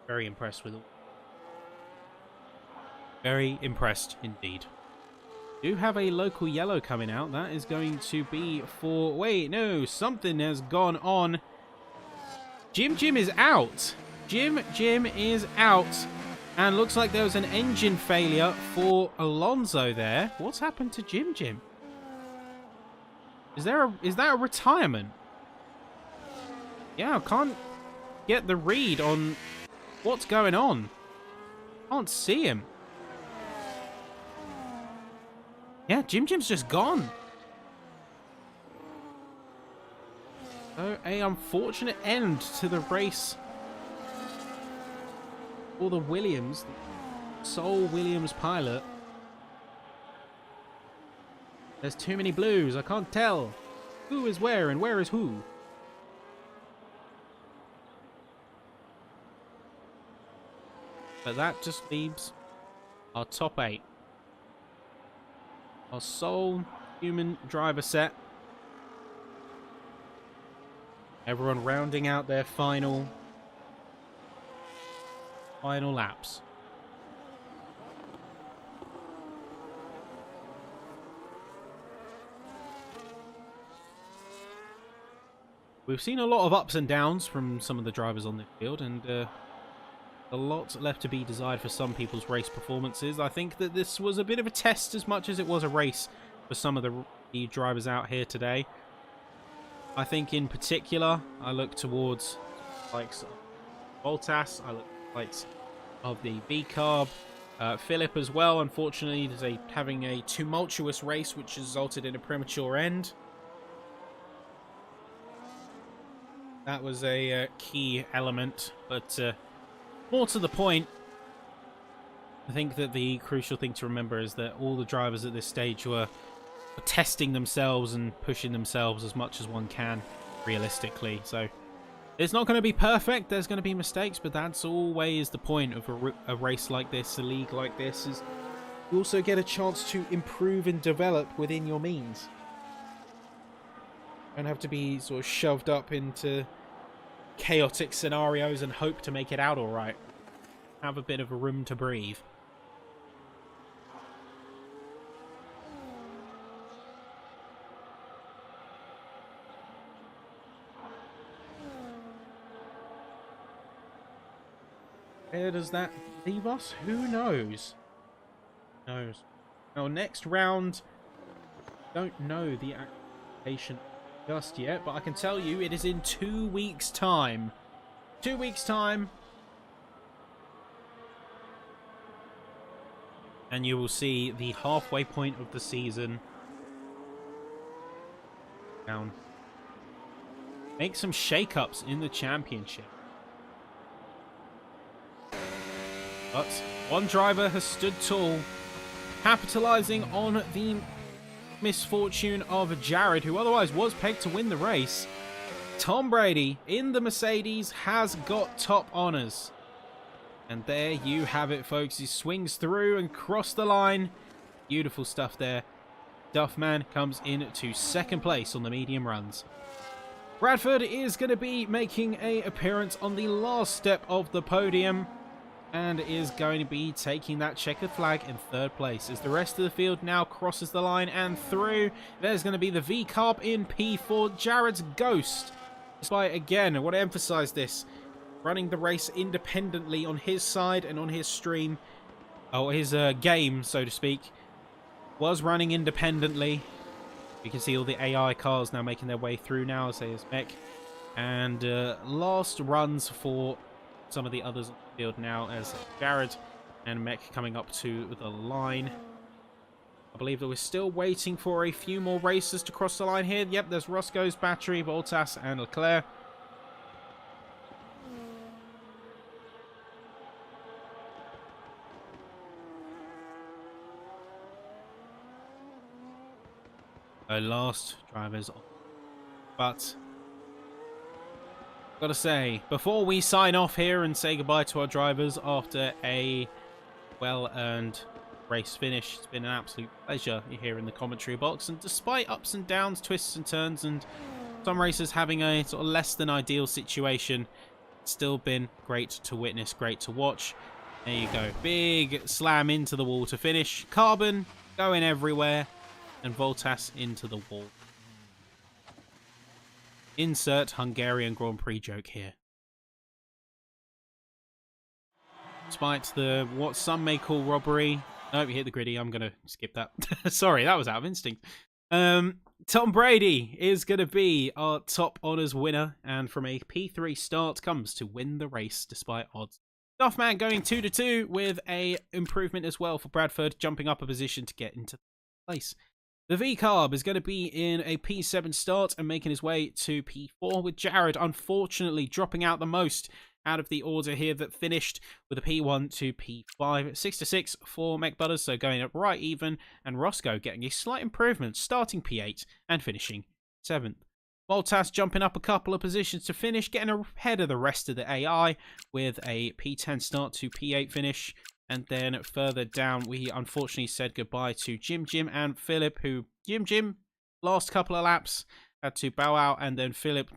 Very impressed with it. Very impressed indeed. Do have a local yellow coming out. That is going to be for... Wait, no. Something has gone on. Jim is out. Jim is out. And looks like there was an engine failure for Alonso there. What's happened to Jim? Is that a retirement? Yeah, I can't get the read on what's going on. Can't see him. Yeah, Jim's just gone. So, a unfortunate end to the race for the Williams, the sole Williams pilot. There's too many blues, I can't tell who is where and where is who. But that just leaves our top 8. Our sole human driver set. Everyone rounding out their final laps. We've seen a lot of ups and downs from some of the drivers on the field, and a lot left to be desired for some people's race performances. I think that this was a bit of a test as much as it was a race for some of the drivers out here today. I think in particular, I look towards likes Bottas, I look at likes of the V-carb, Philip as well. Unfortunately, having a tumultuous race which resulted in a premature end. That was a key element, but more to the point, I think that the crucial thing to remember is that all the drivers at this stage were testing themselves and pushing themselves as much as one can, realistically. So it's not going to be perfect, there's going to be mistakes, but that's always the point of a race like this, a league like this, is you also get a chance to improve and develop within your means. You don't have to be sort of shoved up into chaotic scenarios and hope to make it out all right. Have a bit of a room to breathe. Where does that leave us? Who knows? Who knows? Now, next round, don't know the application just yet, but I can tell you it is in 2 weeks' time. 2 weeks' time. And you will see the halfway point of the season. Down. Make some shake-ups in the championship. But one driver has stood tall, capitalizing on the misfortune of Jared, who otherwise was pegged to win the race. Tom Brady in the Mercedes has got top honors. And there you have it, folks. He swings through and crossed the line. Beautiful stuff there. Duffman comes in to second place on the medium runs. Bradford is going to be making an appearance on the last step of the podium and is going to be taking that checkered flag in third place. As the rest of the field now crosses the line and through, there's going to be the V-Carb in P4, Jared's Ghost. Despite, again, I want to emphasize this, running the race independently on his side and on his stream, or his game, so to speak, was running independently. You can see all the AI cars now making their way through now, say as Mech. And last runs for some of the others on the field now as Jared and Mech coming up to the line. I believe that we're still waiting for a few more racers to cross the line here. Yep, there's Roscoe's, Battery, Voltas, and Leclerc. Last drivers on. But gotta say, before we sign off here and say goodbye to our drivers after a well-earned race finish, it's been an absolute pleasure here in the commentary box. And despite ups and downs, twists and turns, and some racers having a sort of less than ideal situation, it's still been great to witness, great to watch. There you go, big slam into the wall to finish. Carbon going everywhere. And Voltas into the wall. Insert Hungarian Grand Prix joke here. Despite the what some may call robbery. Nope, you hit the griddy. I'm going to skip that. Sorry, that was out of instinct. Tom Brady is going to be our top honours winner. And from a P3 start comes to win the race despite odds. Duffman going 2-2 with a improvement as well for Bradford, jumping up a position to get into place. The V-Carb is going to be in a P7 start and making his way to P4, with Jared unfortunately dropping out the most out of the order here that finished with a P1 to P5. 6-6 for McButters, so going up right even, and Roscoe getting a slight improvement, starting P8 and finishing 7th. Voltas jumping up a couple of positions to finish, getting ahead of the rest of the AI with a P10 start to P8 finish. And then further down, we unfortunately said goodbye to Jim and Philip, who Jim, last couple of laps, had to bow out, and then Philip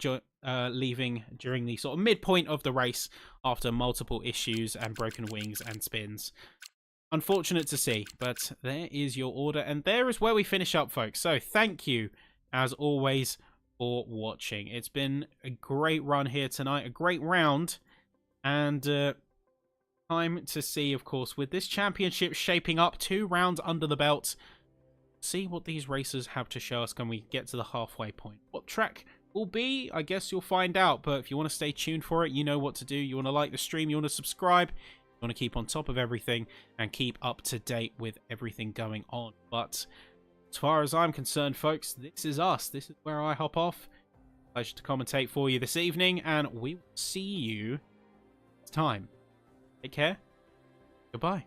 leaving during the sort of midpoint of the race after multiple issues and broken wings and spins. Unfortunate to see, but there is your order, and there is where we finish up, folks. So thank you, as always, for watching. It's been a great run here tonight, a great round, and time to see, of course, with this championship shaping up, 2 rounds under the belt, see what these racers have to show us when we get to the halfway point. What track will be, I guess you'll find out, but if you want to stay tuned for it, you know what to do. You want to like the stream, you want to subscribe, you want to keep on top of everything and keep up to date with everything going on. But as far as I'm concerned, folks, this is us. This is where I hop off. Pleasure to commentate for you this evening, and we will see you next time. Take care. Goodbye.